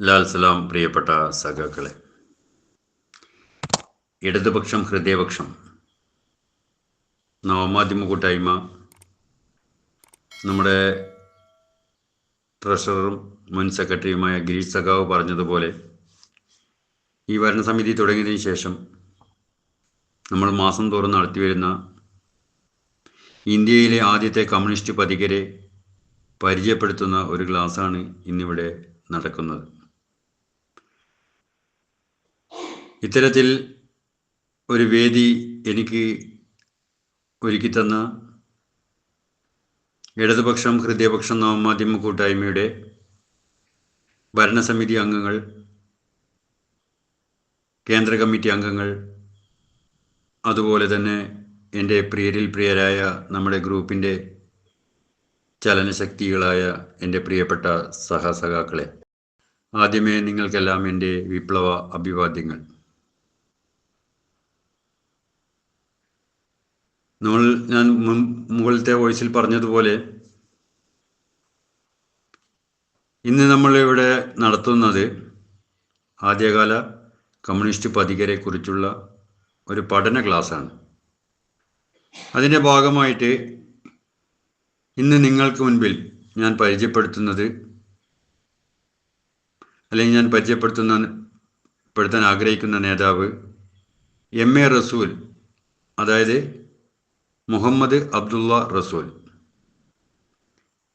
ലാൽ സലാം. പ്രിയപ്പെട്ട സഖാക്കളെ, ഇടതുപക്ഷം ഹൃദയപക്ഷം നവമാധ്യമ കൂട്ടായ്മ നമ്മുടെ ട്രഷററും മുൻ സെക്രട്ടറിയുമായ ഗിരീഷ് സഖാവ് പറഞ്ഞതുപോലെ ഈ ഭരണസമിതി തുടങ്ങിയതിന് ശേഷം നമ്മൾ മാസം തോറും നടത്തിവരുന്ന ഇന്ത്യയിലെ ആദ്യത്തെ കമ്മ്യൂണിസ്റ്റ് പതികരെ പരിചയപ്പെടുത്തുന്ന ഒരു ക്ലാസ്സാണ് ഇന്നിവിടെ നടക്കുന്നത്. ഇത്തരത്തിൽ ഒരു വേദി എനിക്ക് ഒരുക്കി തന്ന ഇടതുപക്ഷം ഹൃദയപക്ഷം നവമാധ്യമ കൂട്ടായ്മയുടെ ഭരണസമിതി അംഗങ്ങൾ, കേന്ദ്ര കമ്മിറ്റി അംഗങ്ങൾ, അതുപോലെ തന്നെ എൻ്റെ പ്രിയരിൽ പ്രിയരായ നമ്മുടെ ഗ്രൂപ്പിൻ്റെ ചലനശക്തികളായ എൻ്റെ പ്രിയപ്പെട്ട സഹസഖാക്കളെ, ആദ്യമേ നിങ്ങൾക്കെല്ലാം എൻ്റെ വിപ്ലവ അഭിവാദ്യങ്ങൾ. ഞാൻ മുകളിലത്തെ വോയിസിൽ പറഞ്ഞതുപോലെ ഇന്ന് നമ്മളിവിടെ നടത്തുന്നത് ആദ്യകാല കമ്മ്യൂണിസ്റ്റ് പതികരെ കുറിച്ചുള്ള ഒരു പഠന ക്ലാസ്സാണ്. അതിൻ്റെ ഭാഗമായിട്ട് ഇന്ന് നിങ്ങൾക്ക് മുൻപിൽ ഞാൻ പരിചയപ്പെടുത്താൻ ആഗ്രഹിക്കുന്ന നേതാവ് MA റസൂൽ, അതായത് മുഹമ്മദ് അബ്ദുള്ള റസൂൽ.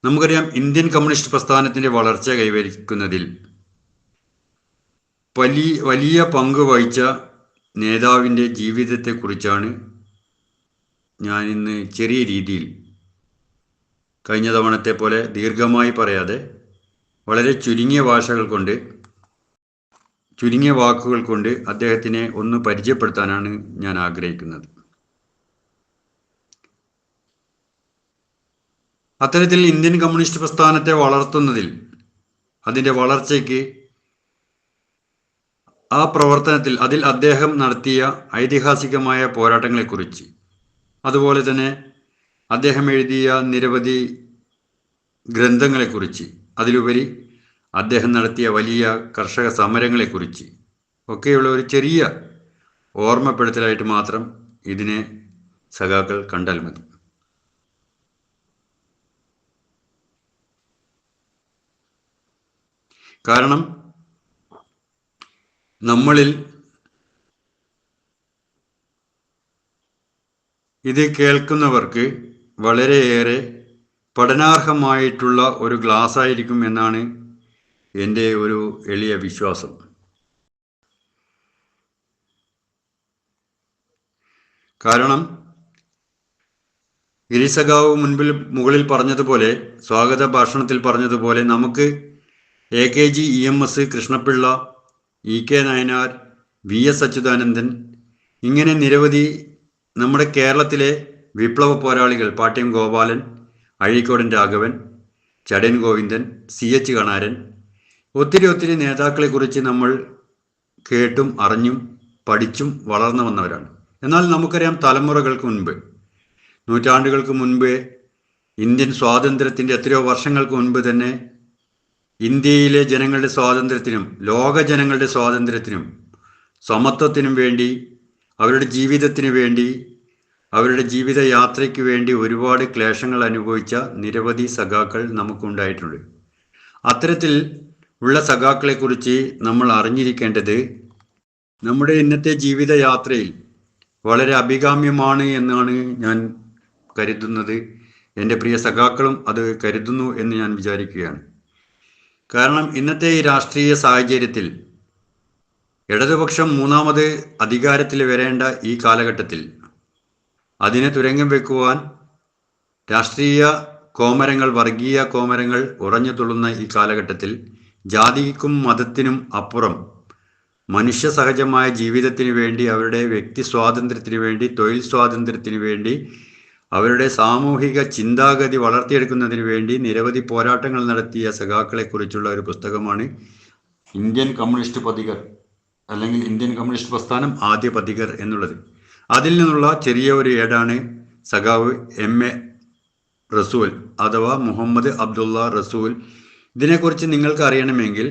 നമുക്കറിയാം, ഇന്ത്യൻ കമ്മ്യൂണിസ്റ്റ് പ്രസ്ഥാനത്തിൻ്റെ വളർച്ച കൈവരിക്കുന്നതിൽ വലിയ പങ്ക് വഹിച്ച നേതാവിൻ്റെ ജീവിതത്തെക്കുറിച്ചാണ് ഞാൻ ഇന്ന് ചെറിയ രീതിയിൽ, കഴിഞ്ഞ തവണത്തെ പോലെ ദീർഘമായി പറയാതെ വളരെ ചുരുങ്ങിയ വാക്കുകൾ കൊണ്ട് അദ്ദേഹത്തിനെ ഒന്ന് പരിചയപ്പെടുത്താനാണ് ഞാൻ ആഗ്രഹിക്കുന്നത്. അത്തരത്തിൽ ഇന്ത്യൻ കമ്മ്യൂണിസ്റ്റ് പ്രസ്ഥാനത്തെ വളർത്തുന്നതിൽ, അതിൻ്റെ വളർച്ചയ്ക്ക്, ആ പ്രവർത്തനത്തിൽ അതിൽ അദ്ദേഹം നടത്തിയ ഐതിഹാസികമായ പോരാട്ടങ്ങളെക്കുറിച്ച്, അതുപോലെ തന്നെ അദ്ദേഹം എഴുതിയ നിരവധി ഗ്രന്ഥങ്ങളെക്കുറിച്ച്, അതിലുപരി അദ്ദേഹം നടത്തിയ വലിയ കർഷക സമരങ്ങളെക്കുറിച്ച് ഒക്കെയുള്ള ഒരു ചെറിയ ഓർമ്മപ്പെടുത്തലായിട്ട് മാത്രം ഇതിനെ സഖാക്കൾ കണ്ടാൽ മതി. കാരണം നമ്മളിൽ ഇത് കേൾക്കുന്നവർക്ക് വളരെയേറെ പഠനാർഹമായിട്ടുള്ള ഒരു ക്ലാസ് ആയിരിക്കും എന്നാണ് എൻ്റെ ഒരു എളിയ വിശ്വാസം. കാരണം ഗിരീഷ് സഖാവ് മുകളിൽ പറഞ്ഞതുപോലെ, സ്വാഗത ഭാഷണത്തിൽ പറഞ്ഞതുപോലെ, നമുക്ക് AKG EMS Krishnapillai, EK Nayanar, VS Achuthanandan, ഇങ്ങനെ നിരവധി നമ്മുടെ കേരളത്തിലെ വിപ്ലവ പോരാളികൾ, പാട്യം ഗോപാലൻ, അഴീക്കോടൻ രാഘവൻ, ചടയൻ ഗോവിന്ദൻ, CH കണാരൻ, ഒത്തിരി നേതാക്കളെക്കുറിച്ച് നമ്മൾ കേട്ടും അറിഞ്ഞും പഠിച്ചും വളർന്നു വന്നവരാണ്. എന്നാൽ നമുക്കറിയാം, തലമുറകൾക്ക് മുൻപ്, നൂറ്റാണ്ടുകൾക്ക് മുൻപ്, ഇന്ത്യൻ സ്വാതന്ത്ര്യത്തിൻ്റെ എത്രയോ വർഷങ്ങൾക്ക് മുൻപ് തന്നെ ഇന്ത്യയിലെ ജനങ്ങളുടെ സ്വാതന്ത്ര്യത്തിനും ലോക ജനങ്ങളുടെ സ്വാതന്ത്ര്യത്തിനും സമത്വത്തിനും വേണ്ടി, അവരുടെ ജീവിതത്തിന് വേണ്ടി, അവരുടെ ജീവിതയാത്രയ്ക്ക് വേണ്ടി ഒരുപാട് ക്ലേശങ്ങൾ അനുഭവിച്ച നിരവധി സഖാക്കൾ നമുക്കുണ്ടായിട്ടുണ്ട്. അത്തരത്തിൽ ഉള്ള സഖാക്കളെക്കുറിച്ച് നമ്മൾ അറിഞ്ഞിരിക്കേണ്ടത് നമ്മുടെ ഇന്നത്തെ ജീവിതയാത്രയിൽ വളരെ അഭികാമ്യമാണ് എന്നാണ് ഞാൻ കരുതുന്നത്. എൻ്റെ പ്രിയ സഖാക്കളും അത് കരുതുന്നു എന്ന് ഞാൻ വിചാരിക്കുകയാണ്. കാരണം ഇന്നത്തെ ഈ രാഷ്ട്രീയ സാഹചര്യത്തിൽ ഇടതുപക്ഷം മൂന്നാമത് അധികാരത്തിൽ വരേണ്ട ഈ കാലഘട്ടത്തിൽ അതിനെ തുരങ്കം വെക്കുവാൻ രാഷ്ട്രീയ കോമരങ്ങൾ, വർഗീയ കോമരങ്ങൾ ഉറഞ്ഞു തുള്ളുന്ന ഈ കാലഘട്ടത്തിൽ ജാതിക്കും മതത്തിനും അപ്പുറം മനുഷ്യ സഹജമായ ജീവിതത്തിന് വേണ്ടി, അവരുടെ വ്യക്തി സ്വാതന്ത്ര്യത്തിന് വേണ്ടി, തൊഴിൽ സ്വാതന്ത്ര്യത്തിന് വേണ്ടി, അവരുടെ സാമൂഹിക ചിന്താഗതി വളർത്തിയെടുക്കുന്നതിന് വേണ്ടി നിരവധി പോരാട്ടങ്ങൾ നടത്തിയ സഖാക്കളെക്കുറിച്ചുള്ള ഒരു പുസ്തകമാണ് ഇന്ത്യൻ കമ്മ്യൂണിസ്റ്റ് പതികർ, അല്ലെങ്കിൽ ഇന്ത്യൻ കമ്മ്യൂണിസ്റ്റ് പ്രസ്ഥാനം ആദ്യ പതികർ എന്നുള്ളത്. അതിൽ നിന്നുള്ള ചെറിയ ഒരു ഏടാണ് സഖാവ് MA റസൂൽ അഥവാ മുഹമ്മദ് അബ്ദുള്ള റസൂൽ. ഇതിനെക്കുറിച്ച് നിങ്ങൾക്ക് അറിയണമെങ്കിൽ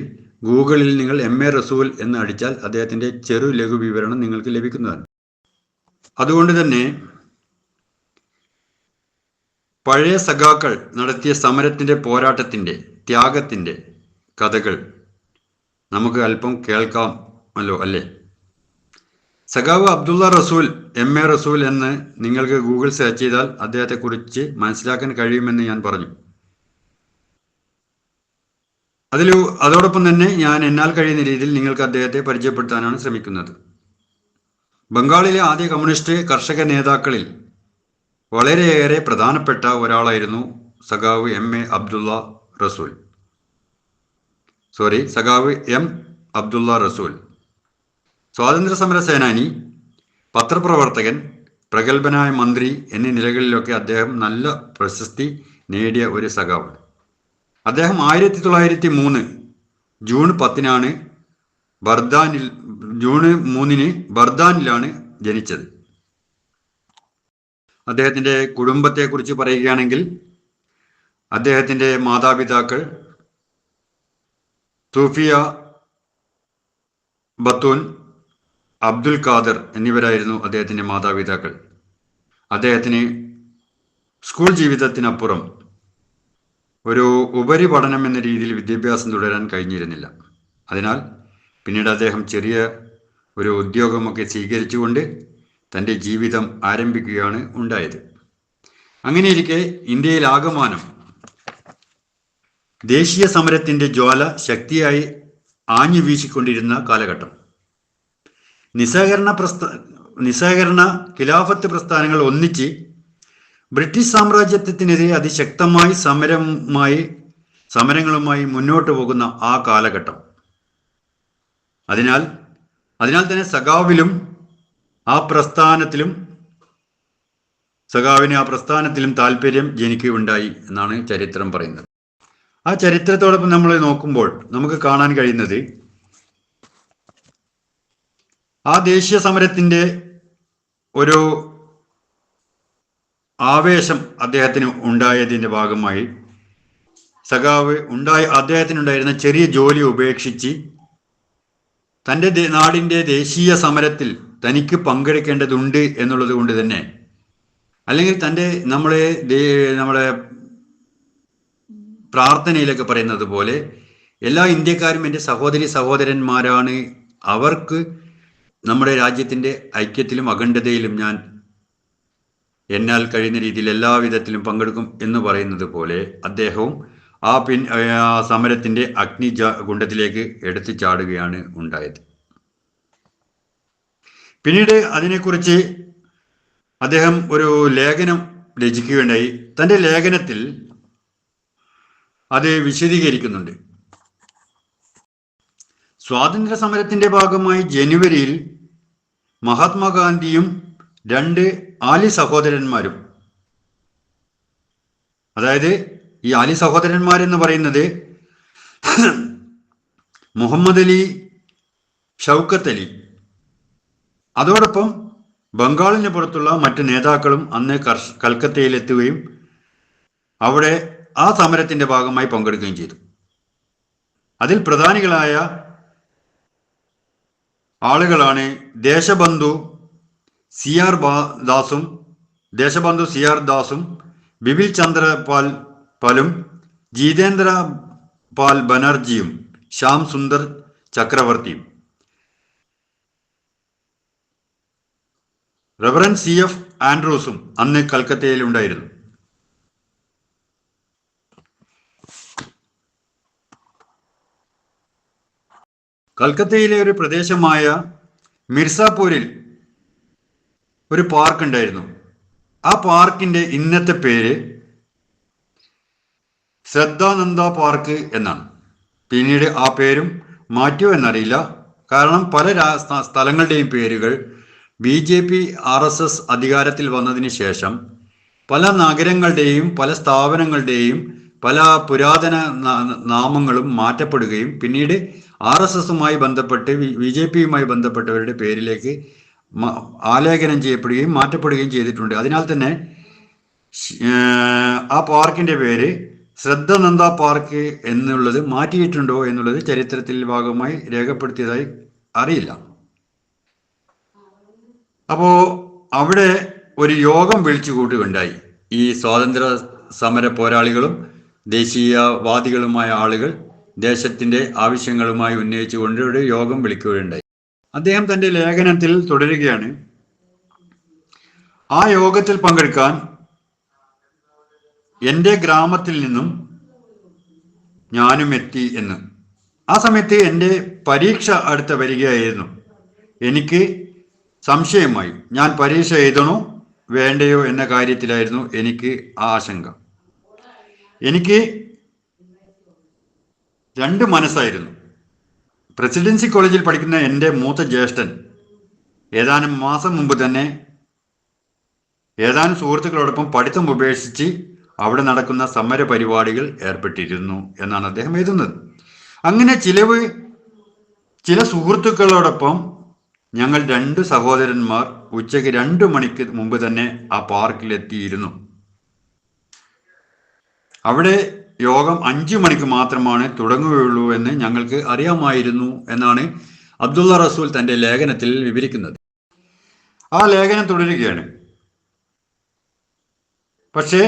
ഗൂഗിളിൽ നിങ്ങൾ MA റസൂൽ എന്ന് അടിച്ചാൽ അദ്ദേഹത്തിൻ്റെ ചെറു ലഘു വിവരണം നിങ്ങൾക്ക് ലഭിക്കുന്നതാണ്. അതുകൊണ്ട് തന്നെ പഴയ സഖാക്കൾ നടത്തിയ സമരത്തിൻ്റെ, പോരാട്ടത്തിൻ്റെ, ത്യാഗത്തിൻ്റെ കഥകൾ നമുക്ക് അല്പം കേൾക്കാമല്ലോ അല്ലേ? സഖാവ് അബ്ദുള്ള റസൂൽ, MA റസൂൽ എന്ന് നിങ്ങൾക്ക് ഗൂഗിൾ സെർച്ച് ചെയ്താൽ അദ്ദേഹത്തെക്കുറിച്ച് മനസ്സിലാക്കാൻ കഴിയുമെന്ന് ഞാൻ പറഞ്ഞു. അതോടൊപ്പം തന്നെ ഞാൻ എന്നാൽ കഴിയുന്ന രീതിയിൽ നിങ്ങൾക്ക് അദ്ദേഹത്തെ പരിചയപ്പെടുത്താനാണ് ശ്രമിക്കുന്നത്. ബംഗാളിലെ ആദ്യ കമ്മ്യൂണിസ്റ്റ് കർഷക നേതാക്കളിൽ വളരെയേറെ പ്രധാനപ്പെട്ട ഒരാളായിരുന്നു സഖാവ് സഖാവ് M അബ്ദുള്ള റസൂൽ. സ്വാതന്ത്ര്യ സമര സേനാനി, പത്രപ്രവർത്തകൻ, പ്രഗത്ഭനായ മന്ത്രി എന്നീ നിലകളിലൊക്കെ അദ്ദേഹം നല്ല പ്രശസ്തി നേടിയ ഒരു സഖാവ്. അദ്ദേഹം 1903 ജൂൺ 10 ബർദാനിലാണ് ജനിച്ചത്. അദ്ദേഹത്തിൻ്റെ കുടുംബത്തെക്കുറിച്ച് പറയുകയാണെങ്കിൽ അദ്ദേഹത്തിൻ്റെ മാതാപിതാക്കൾ സൂഫിയ ബത്തൂൻ, അബ്ദുൽ ഖാദർ എന്നിവരായിരുന്നു അദ്ദേഹത്തിൻ്റെ മാതാപിതാക്കൾ. അദ്ദേഹത്തിന് സ്കൂൾ ജീവിതത്തിനപ്പുറം ഒരു ഉപരിപഠനം എന്ന രീതിയിൽ വിദ്യാഭ്യാസം തുടരാൻ കഴിഞ്ഞിരുന്നില്ല. അതിനാൽ പിന്നീട് അദ്ദേഹം ചെറിയ ഒരു ഉദ്യോഗമൊക്കെ സ്വീകരിച്ചുകൊണ്ട് തൻ്റെ ജീവിതം ആരംഭിക്കുകയാണ് ഉണ്ടായത്. അങ്ങനെയിരിക്കെ ഇന്ത്യയിൽ ആകമാനം ദേശീയ സമരത്തിൻ്റെ ജ്വാല ശക്തിയായി ആഞ്ഞു വീശിക്കൊണ്ടിരുന്ന കാലഘട്ടം. നിസ്സഹകരണ ഖിലാഫത്ത് പ്രസ്ഥാനങ്ങൾ ഒന്നിച്ച് ബ്രിട്ടീഷ് സാമ്രാജ്യത്വത്തിനെതിരെ അതിശക്തമായി സമരങ്ങളുമായി മുന്നോട്ട് പോകുന്ന ആ കാലഘട്ടം. അതിനാൽ തന്നെ സഖാവിന് ആ പ്രസ്ഥാനത്തിലും താല്പര്യം ജനിക്കുകയുണ്ടായി എന്നാണ് ചരിത്രം പറയുന്നത്. ആ ചരിത്രത്തോടൊപ്പം നമ്മൾ നോക്കുമ്പോൾ നമുക്ക് കാണാൻ കഴിയുന്നത് ആ ദേശീയ സമരത്തിൻ്റെ ഒരു ആവേശം അദ്ദേഹത്തിന് ഉണ്ടായതിൻ്റെ ഭാഗമായി അദ്ദേഹത്തിനുണ്ടായിരുന്ന ചെറിയ ജോലി ഉപേക്ഷിച്ച് തൻ്റെ നാടിൻ്റെ ദേശീയ സമരത്തിൽ തനിക്ക് പങ്കെടുക്കേണ്ടതുണ്ട് എന്നുള്ളത് കൊണ്ട് തന്നെ, അല്ലെങ്കിൽ നമ്മളെ പ്രാർത്ഥനയിലൊക്കെ പറയുന്നത് പോലെ എല്ലാ ഇന്ത്യക്കാരും എൻ്റെ സഹോദരന്മാരാണ്, അവർക്ക് നമ്മുടെ രാജ്യത്തിൻ്റെ ഐക്യത്തിലും അഖണ്ഡതയിലും ഞാൻ എന്നാൽ കഴിയുന്ന രീതിയിൽ എല്ലാവിധത്തിലും പങ്കെടുക്കും എന്ന് പറയുന്നത് പോലെ അദ്ദേഹവും ആ സമരത്തിൻ്റെ അഗ്നികുണ്ഡത്തിലേക്ക് എടുത്തു ചാടുകയാണ് ഉണ്ടായത്. പിന്നീട് അതിനെക്കുറിച്ച് അദ്ദേഹം ഒരു ലേഖനം രചിക്കുകയുണ്ടായി. തൻ്റെ ലേഖനത്തിൽ അത് വിശദീകരിക്കുന്നുണ്ട്. സ്വാതന്ത്ര്യ സമരത്തിൻ്റെ ഭാഗമായി ജനുവരിയിൽ മഹാത്മാഗാന്ധിയും 2 ആലി സഹോദരന്മാരും, അതായത് ഈ ആലി സഹോദരന്മാരെന്ന് പറയുന്നത് മുഹമ്മദ് അലി, ഷൗക്കത്ത് അലി, അതോടൊപ്പം ബംഗാളിന് പുറത്തുള്ള മറ്റ് നേതാക്കളും അന്ന് കൽക്കത്തയിലെത്തുകയും അവിടെ ആ സമരത്തിൻ്റെ ഭാഗമായി പങ്കെടുക്കുകയും ചെയ്തു. അതിൽ പ്രധാനികളായ ആളുകളാണ് ദേശബന്ധു സി ആർ ദാസും ബിപിൻ ചന്ദ്ര പാലും ജിതേന്ദ്ര പാൽ ബനർജിയും ശ്യാം സുന്ദർ ചക്രവർത്തിയും. റവറൻ CF ആൻഡ്രൂസും അന്ന് കൽക്കത്തയിൽ ഉണ്ടായിരുന്നു. കൽക്കത്തയിലെ ഒരു പ്രദേശമായ മിർസാപൂരിൽ ഒരു പാർക്ക് ഉണ്ടായിരുന്നു. ആ പാർക്കിന്റെ ഇന്നത്തെ പേര് ശ്രദ്ധാനന്ദ പാർക്ക് എന്നാണ്. പിന്നീട് ആ പേരും മാറ്റുമോ എന്നറിയില്ല. കാരണം പല സ്ഥലങ്ങളുടെയും പേരുകൾ BJP RSS അധികാരത്തിൽ വന്നതിന് ശേഷം പല നഗരങ്ങളുടെയും പല സ്ഥാപനങ്ങളുടെയും പല പുരാതന നാമങ്ങളും മാറ്റപ്പെടുകയും പിന്നീട് RSSുമായി ബന്ധപ്പെട്ട് BJPയുമായി ബന്ധപ്പെട്ടവരുടെ പേരിലേക്ക് ആലേഖനം ചെയ്യപ്പെടുകയും മാറ്റപ്പെടുകയും ചെയ്തിട്ടുണ്ട്. അതിനാൽ തന്നെ ആ പാർക്കിന്റെ പേര് ശ്രദ്ധനന്ദ പാർക്ക് എന്നുള്ളത് മാറ്റിയിട്ടുണ്ടോ എന്നുള്ളത് ചരിത്രത്തിൽ ഭാഗമായി രേഖപ്പെടുത്തിയതായി അറിയില്ല. അപ്പോ അവിടെ ഒരു യോഗം വിളിച്ചു കൂട്ടുകയുണ്ടായി. ഈ സ്വാതന്ത്ര്യ സമര പോരാളികളും ദേശീയവാദികളുമായ ആളുകൾ ദേശത്തിന്റെ ആവശ്യങ്ങളുമായി ഉന്നയിച്ചുകൊണ്ട് ഒരു യോഗം വിളിക്കുകയുണ്ടായി. അദ്ദേഹം തന്റെ ലേഖനത്തിൽ തുടരുകയാണ്, ആ യോഗത്തിൽ പങ്കെടുക്കാൻ എൻ്റെ ഗ്രാമത്തിൽ നിന്നും ഞാനും എത്തി എന്ന്. ആ സമയത്ത് എൻ്റെ പരീക്ഷ അടുത്ത് വരികയായിരുന്നു. എനിക്ക് സംശയമായി. ഞാൻ പരീക്ഷ എഴുതണോ വേണ്ടയോ എന്ന കാര്യത്തിലായിരുന്നു എനിക്ക് ആശങ്ക. എനിക്ക് രണ്ട് മനസ്സായിരുന്നു. പ്രസിഡൻസി കോളേജിൽ പഠിക്കുന്ന എൻ്റെ മൂത്ത ജ്യേഷ്ഠൻ ഏതാനും മാസം മുമ്പ് തന്നെ ഏതാനും സുഹൃത്തുക്കളോടൊപ്പം പഠിത്തം ഉപേക്ഷിച്ച് അവിടെ നടക്കുന്ന സമര പരിപാടികൾ ഏർപ്പെട്ടിരുന്നു എന്നാണ് അദ്ദേഹം എഴുതുന്നത്. അങ്ങനെ ചില സുഹൃത്തുക്കളോടൊപ്പം ഞങ്ങൾ 2 സഹോദരന്മാർ ഉച്ചയ്ക്ക് 2 മണിക്ക് മുമ്പ് തന്നെ ആ പാർക്കിലെത്തിയിരുന്നു. അവിടെ യോഗം 5 മണിക്ക് മാത്രമാണ് തുടങ്ങുകയുള്ളൂ എന്ന് ഞങ്ങൾക്ക് അറിയാമായിരുന്നു എന്നാണ് അബ്ദുള്ള റസൂൽ തന്റെ ലേഖനത്തിൽ വിവരിക്കുന്നത്. ആ ലേഖനം തുടരുകയാണ്. പക്ഷേ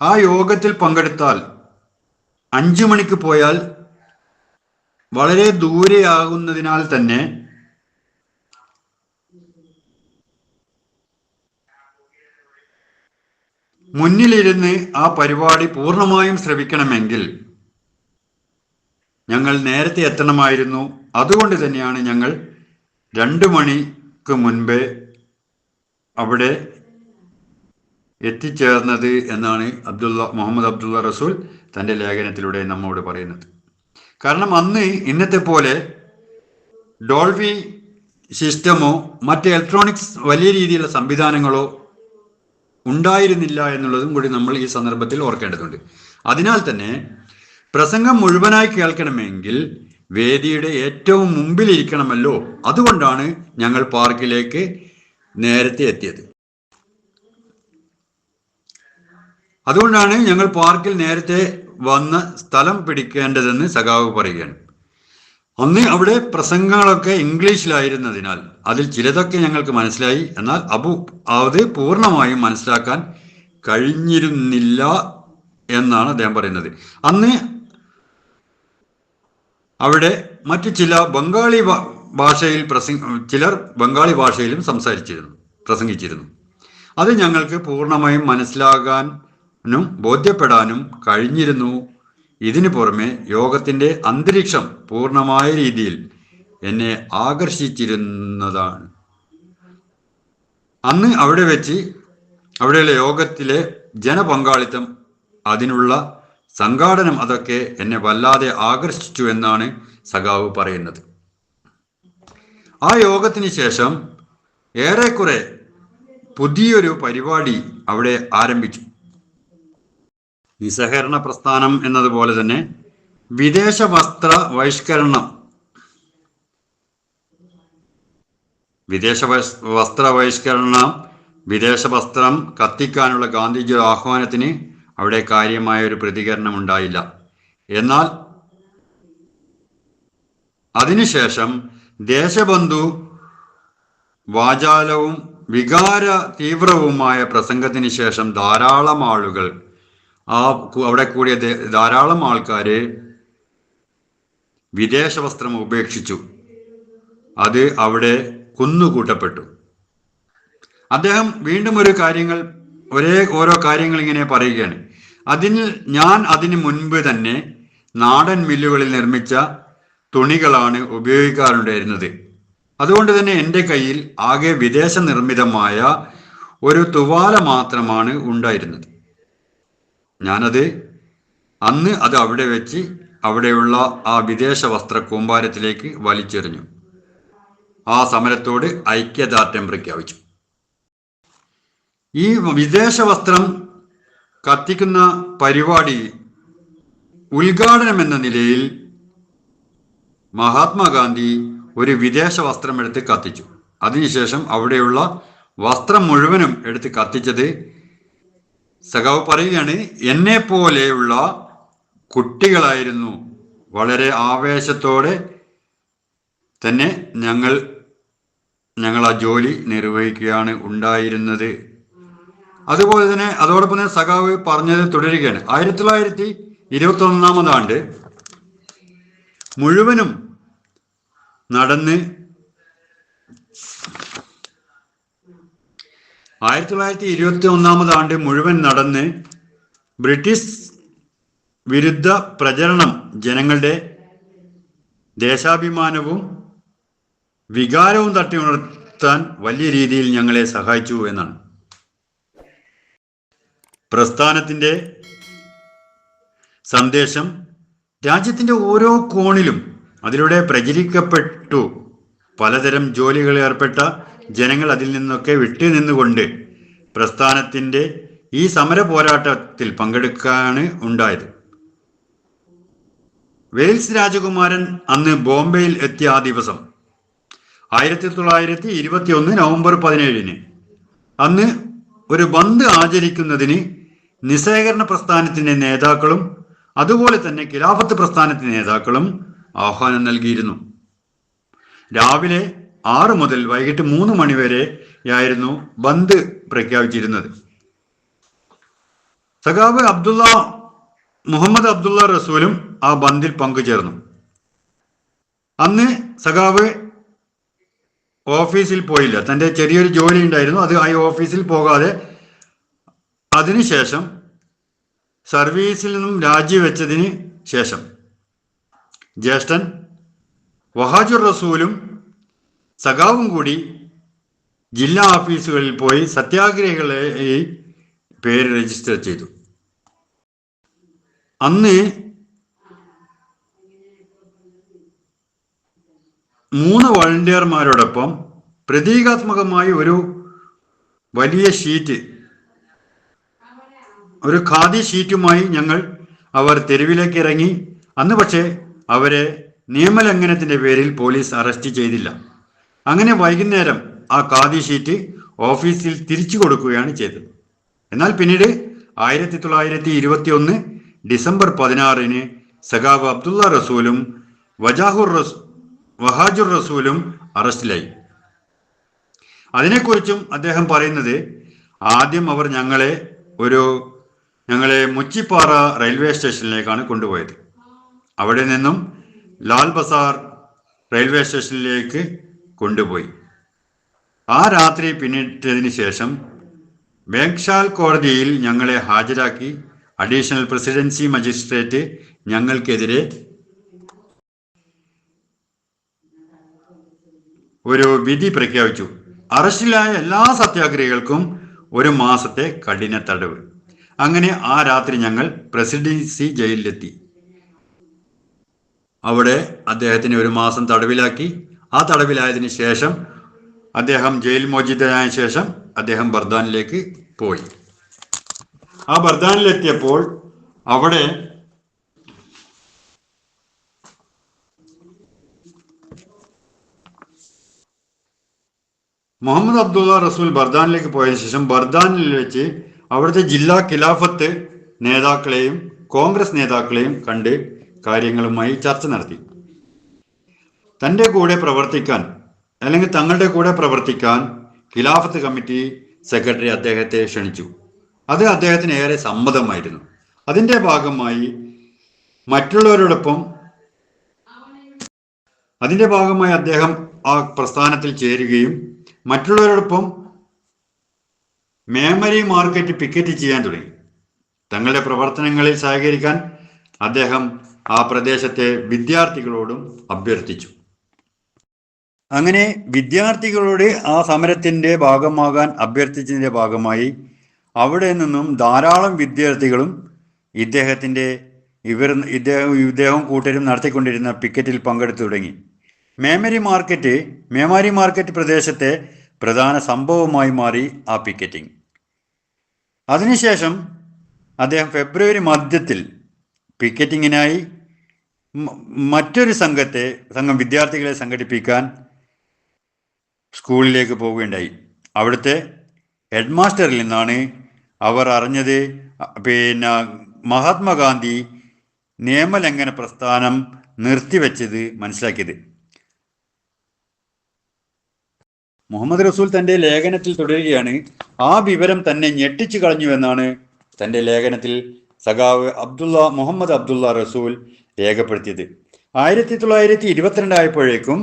ആ യോഗത്തിൽ പങ്കെടുത്താൽ 5 മണിക്ക് പോയാൽ വളരെ ദൂരെയാകുന്നതിനാൽ തന്നെ മുന്നിലിരുന്ന് ആ പരിപാടി പൂർണ്ണമായും ശ്രവിക്കണമെങ്കിൽ ഞങ്ങൾ നേരത്തെ എത്തണമായിരുന്നു. അതുകൊണ്ട് തന്നെയാണ് ഞങ്ങൾ 2 മണിക്ക് മുൻപേ അവിടെ എത്തിച്ചേർന്നത് എന്നാണ് മുഹമ്മദ് അബ്ദുള്ള റസൂൽ തൻ്റെ ലേഖനത്തിലൂടെ നമ്മോട് പറയുന്നത്. കാരണം അന്ന് ഇന്നത്തെ പോലെ ഡോൾബി സിസ്റ്റമോ മറ്റ് ഇലക്ട്രോണിക്സ് വലിയ രീതിയിലുള്ള സംവിധാനങ്ങളോ ഉണ്ടായിരുന്നില്ല എന്നുള്ളതും കൂടി നമ്മൾ ഈ സന്ദർഭത്തിൽ ഓർക്കേണ്ടതുണ്ട്. അതിനാൽ തന്നെ പ്രസംഗം മുഴുവനായി കേൾക്കണമെങ്കിൽ വേദിയുടെ ഏറ്റവും മുമ്പിലിരിക്കണമല്ലോ. അതുകൊണ്ടാണ് ഞങ്ങൾ പാർക്കിലേക്ക് നേരത്തെ എത്തിയത്. അതുകൊണ്ടാണ് ഞങ്ങൾ പാർക്കിൽ നേരത്തെ വന്ന് സ്ഥലം പിടിക്കേണ്ടതെന്ന് സഖാവ് പറയുകയാണ്. അന്ന് അവിടെ പ്രസംഗങ്ങളൊക്കെ ഇംഗ്ലീഷിലായിരുന്നതിനാൽ അതിൽ ചിലതൊക്കെ ഞങ്ങൾക്ക് മനസ്സിലായി. എന്നാൽ അത് പൂർണ്ണമായും മനസ്സിലാക്കാൻ കഴിഞ്ഞിരുന്നില്ല എന്നാണ് അദ്ദേഹം പറയുന്നത്. അന്ന് അവിടെ മറ്റു ചില ബംഗാളി ഭാഷയിൽ ചിലർ ബംഗാളി ഭാഷയിലും പ്രസംഗിച്ചിരുന്നു. അത് ഞങ്ങൾക്ക് പൂർണ്ണമായും മനസ്സിലാകാനും ബോധ്യപ്പെടാനും കഴിഞ്ഞിരുന്നു. ഇതിനു പുറമെ യോഗത്തിന്റെ അന്തരീക്ഷം പൂർണ്ണമായ രീതിയിൽ എന്നെ ആകർഷിച്ചിരുന്നതാണ്. അന്ന് അവിടെയുള്ള യോഗത്തിലെ ജനപങ്കാളിത്തം, അതിനുള്ള സംഘാടനം, അതൊക്കെ എന്നെ വല്ലാതെ ആകർഷിച്ചു എന്നാണ് സഖാവ് പറയുന്നത്. ആ യോഗത്തിന് ശേഷം ഏറെക്കുറെ പുതിയൊരു പരിപാടി അവിടെ ആരംഭിച്ചു. നിസ്സഹകരണ പ്രസ്ഥാനം എന്നതുപോലെ തന്നെ വിദേശ വസ്ത്ര ബഹിഷ്കരണം, വിദേശ വസ്ത്രം കത്തിക്കാനുള്ള ഗാന്ധിജിയുടെ ആഹ്വാനത്തിന് അവിടെ കാര്യമായ ഒരു പ്രതികരണം ഉണ്ടായില്ല. എന്നാൽ അതിനുശേഷം ദേശബന്ധു വാചാലവും വികാര തീവ്രവുമായ പ്രസംഗത്തിന് ശേഷം ധാരാളം ആളുകൾ, അവിടെ കൂടിയ ധാരാളം ആൾക്കാര് വിദേശ വസ്ത്രം ഉപേക്ഷിച്ചു. അത് അവിടെ കുന്നുകൂട്ടപ്പെട്ടു. അദ്ദേഹം വീണ്ടും ഓരോ കാര്യങ്ങൾ ഇങ്ങനെ പറയുകയാണ്. അതിന് മുൻപ് തന്നെ നാടൻ മില്ലുകളിൽ നിർമ്മിച്ച തുണികളാണ് ഉപയോഗിക്കാറുണ്ടായിരുന്നത്. അതുകൊണ്ട് തന്നെ എൻ്റെ കയ്യിൽ ആകെ വിദേശ നിർമ്മിതമായ ഒരു തുവാല മാത്രമാണ് ഉണ്ടായിരുന്നത്. ഞാനത് അന്ന് അവിടെ വെച്ച് അവിടെയുള്ള ആ വിദേശ വസ്ത്ര കൂമ്പാരത്തിലേക്ക് വലിച്ചെറിഞ്ഞു. ആ സമരത്തോട് ഐക്യദാർഢ്യം പ്രഖ്യാപിച്ചു. ഈ വിദേശ വസ്ത്രം കത്തിക്കുന്ന പരിപാടി ഉദ്ഘാടനം എന്ന നിലയിൽ മഹാത്മാഗാന്ധി ഒരു വിദേശ വസ്ത്രം എടുത്ത് കത്തിച്ചു. അതിനുശേഷം അവിടെയുള്ള വസ്ത്രം മുഴുവനും എടുത്ത് കത്തിച്ചത് സഖാവ് പറയുകയാണ്, എന്നെ പോലെയുള്ള കുട്ടികളായിരുന്നു വളരെ ആവേശത്തോടെ തന്നെ ഞങ്ങൾ ആ ജോലി നിർവഹിക്കുകയാണ് ഉണ്ടായിരുന്നത്. അതുപോലെ തന്നെ അതോടൊപ്പം തന്നെ സഖാവ് പറഞ്ഞത് തുടരുകയാണ്. 1921 ആണ്ട് മുഴുവനും നടന്ന് 1921 ആണ്ട് മുഴുവൻ നടന്ന് ബ്രിട്ടീഷ് വിരുദ്ധ പ്രചരണം ജനങ്ങളുടെ ദേശാഭിമാനവും വികാരവും തട്ടി ഉണർത്താൻ വലിയ രീതിയിൽ ഞങ്ങളെ സഹായിച്ചു എന്നാണ്. പ്രസ്ഥാനത്തിൻ്റെ സന്ദേശം രാജ്യത്തിൻ്റെ ഓരോ കോണിലും അതിലൂടെ പ്രചരിക്കപ്പെട്ടു. പലതരം ജോലികളിൽ ഏർപ്പെട്ട ജനങ്ങൾ അതിൽ നിന്നൊക്കെ വിട്ടുനിന്നുകൊണ്ട് പ്രസ്ഥാനത്തിൻ്റെ ഈ സമര പോരാട്ടത്തിൽ പങ്കെടുക്കാനാണ് ഉണ്ടായത്. വെയിൽസ് രാജകുമാരൻ അന്ന് ബോംബെയിൽ എത്തിയ ആ ദിവസം 1921 നവംബർ 17 അന്ന് ഒരു ബന്ദ് ആചരിക്കുന്നതിന് നിസ്സഹകരണ പ്രസ്ഥാനത്തിൻ്റെ നേതാക്കളും അതുപോലെ തന്നെ ഖിലാഫത്ത് പ്രസ്ഥാനത്തിൻ്റെ നേതാക്കളും ആഹ്വാനം നൽകിയിരുന്നു. രാവിലെ 6 മുതൽ വൈകിട്ട് 3 മണി വരെയായിരുന്നു ബന്ദ് പ്രഖ്യാപിച്ചിരുന്നത്. സഖാവ് മുഹമ്മദ് അബ്ദുള്ള റസൂലും ആ ബന്ദിൽ പങ്കുചേർന്നു. അന്ന് സഖാവ് ഓഫീസിൽ പോയില്ല. തൻ്റെ ചെറിയൊരു ജോലി ഉണ്ടായിരുന്നു, അത് ആ ഓഫീസിൽ പോകാതെ അതിനുശേഷം സർവീസിൽ നിന്നും രാജിവെച്ചതിന് ശേഷം ജ്യേഷ്ഠൻ വഹാജുർ റസൂലും സഖാവും കൂടി ജില്ലാ ഓഫീസുകളിൽ പോയി സത്യാഗ്രഹികളെ പേര് രജിസ്റ്റർ ചെയ്തു. അന്ന് 3 വളണ്ടിയർമാരോടൊപ്പം പ്രതീകാത്മകമായി ഒരു വലിയ ഷീറ്റ്, ഒരു ഖാദി ഷീറ്റുമായി അവർ തെരുവിലേക്ക് ഇറങ്ങി. അന്ന് പക്ഷേ അവരെ നിയമലംഘനത്തിൻ്റെ പേരിൽ പോലീസ് അറസ്റ്റ് ചെയ്തില്ല. അങ്ങനെ വൈകുന്നേരം ആ ഖാദി ഷീറ്റ് ഓഫീസിൽ തിരിച്ചു കൊടുക്കുകയാണ് ചെയ്തത്. എന്നാൽ പിന്നീട് 1921 ഡിസംബർ 16 സഖാവ് അബ്ദുള്ള റസൂലും വഹാജുർ റസൂലും അറസ്റ്റിലായി. അതിനെക്കുറിച്ചും അദ്ദേഹം പറയുന്നത്, ആദ്യം അവർ ഞങ്ങളെ മുച്ചിപ്പാറ റെയിൽവേ സ്റ്റേഷനിലേക്കാണ് കൊണ്ടുപോയത്. അവിടെ നിന്നും ലാൽ ബസാർ റെയിൽവേ സ്റ്റേഷനിലേക്ക് കൊണ്ടുപോയി. ആ രാത്രി പിന്നിട്ടതിന് ശേഷം ബേങ്ഷാൽ കോടതിയിൽ ഞങ്ങളെ ഹാജരാക്കി അഡീഷണൽ പ്രസിഡൻസി മജിസ്ട്രേറ്റ് ഞങ്ങൾക്കെതിരെ ഒരു വിധി പ്രഖ്യാപിച്ചു. അറസ്റ്റിലായ എല്ലാ സത്യാഗ്രഹികൾക്കും 1 മാസത്തെ കഠിന തടവ്. അങ്ങനെ ആ രാത്രി ഞങ്ങൾ പ്രസിഡൻസി ജയിലിലെത്തി. അവിടെ അദ്ദേഹത്തിന് 1 മാസം തടവിലാക്കി. ആ തടവിലായതിനു ശേഷം അദ്ദേഹം ജയിൽ മോചിതനായ ശേഷം അദ്ദേഹം ബർദാനിലേക്ക് പോയി. ആ ബർദാനിലെത്തിയപ്പോൾ അവിടെ മുഹമ്മദ് അബ്ദുള്ള റസൂൽ ബർദാനിലേക്ക് പോയതിനു ശേഷം ബർദാനിൽ വെച്ച് അവിടുത്തെ ജില്ലാ ഖിലാഫത്ത് നേതാക്കളെയും കോൺഗ്രസ് നേതാക്കളെയും കണ്ട് കാര്യങ്ങളുമായി ചർച്ച നടത്തി. തങ്ങളുടെ കൂടെ പ്രവർത്തിക്കാൻ ഖിലാഫത്ത് കമ്മിറ്റി സെക്രട്ടറി അദ്ദേഹത്തെ ക്ഷണിച്ചു. അത് അദ്ദേഹത്തിന് ഏറെ സമ്മതമായിരുന്നു. അതിൻ്റെ ഭാഗമായി അദ്ദേഹം ആ പ്രസ്ഥാനത്തിൽ ചേരുകയും മറ്റുള്ളവരോടൊപ്പം മേമരി മാർക്കറ്റ് പിക്കറ്റ് ചെയ്യാൻ തുടങ്ങി. തങ്ങളുടെ പ്രവർത്തനങ്ങളിൽ സഹകരിക്കാൻ അദ്ദേഹം ആ പ്രദേശത്തെ വിദ്യാർത്ഥികളോടും അഭ്യർത്ഥിച്ചു. അങ്ങനെ വിദ്യാർത്ഥികളോട് ആ സമരത്തിൻ്റെ ഭാഗമാകാൻ അഭ്യർത്ഥിച്ചതിൻ്റെ ഭാഗമായി അവിടെ നിന്നും ധാരാളം വിദ്യാർത്ഥികളും ഇദ്ദേഹം കൂട്ടരും നടത്തിക്കൊണ്ടിരുന്ന പിക്കറ്റിൽ പങ്കെടുത്തു തുടങ്ങി. മേമരി മാർക്കറ്റ് പ്രദേശത്തെ പ്രധാന സംഭവമായി മാറി ആ പിക്കറ്റിംഗ്. അതിനുശേഷം അദ്ദേഹം ഫെബ്രുവരി മധ്യത്തിൽ പിക്കറ്റിങ്ങിനായി മറ്റൊരു സംഘം വിദ്യാർത്ഥികളെ സംഘടിപ്പിക്കാൻ സ്കൂളിലേക്ക് പോവുകയുണ്ടായി. അവിടുത്തെ ഹെഡ് മാസ്റ്ററിൽ നിന്നാണ് അവർ അറിഞ്ഞത് പിന്നെ മഹാത്മാഗാന്ധി നിയമലംഘന പ്രസ്ഥാനം നിർത്തിവെച്ചത് മനസ്സിലാക്കിയത്. മുഹമ്മദ് റസൂൽ തൻ്റെ ലേഖനത്തിൽ തുടരുകയാണ്, ആ വിവരം തന്നെ ഞെട്ടിച്ചു കളഞ്ഞുവെന്നാണ് തൻ്റെ ലേഖനത്തിൽ സഖാവ് മുഹമ്മദ് അബ്ദുള്ള റസൂൽ രേഖപ്പെടുത്തിയത്. 1922 ആയപ്പോഴേക്കും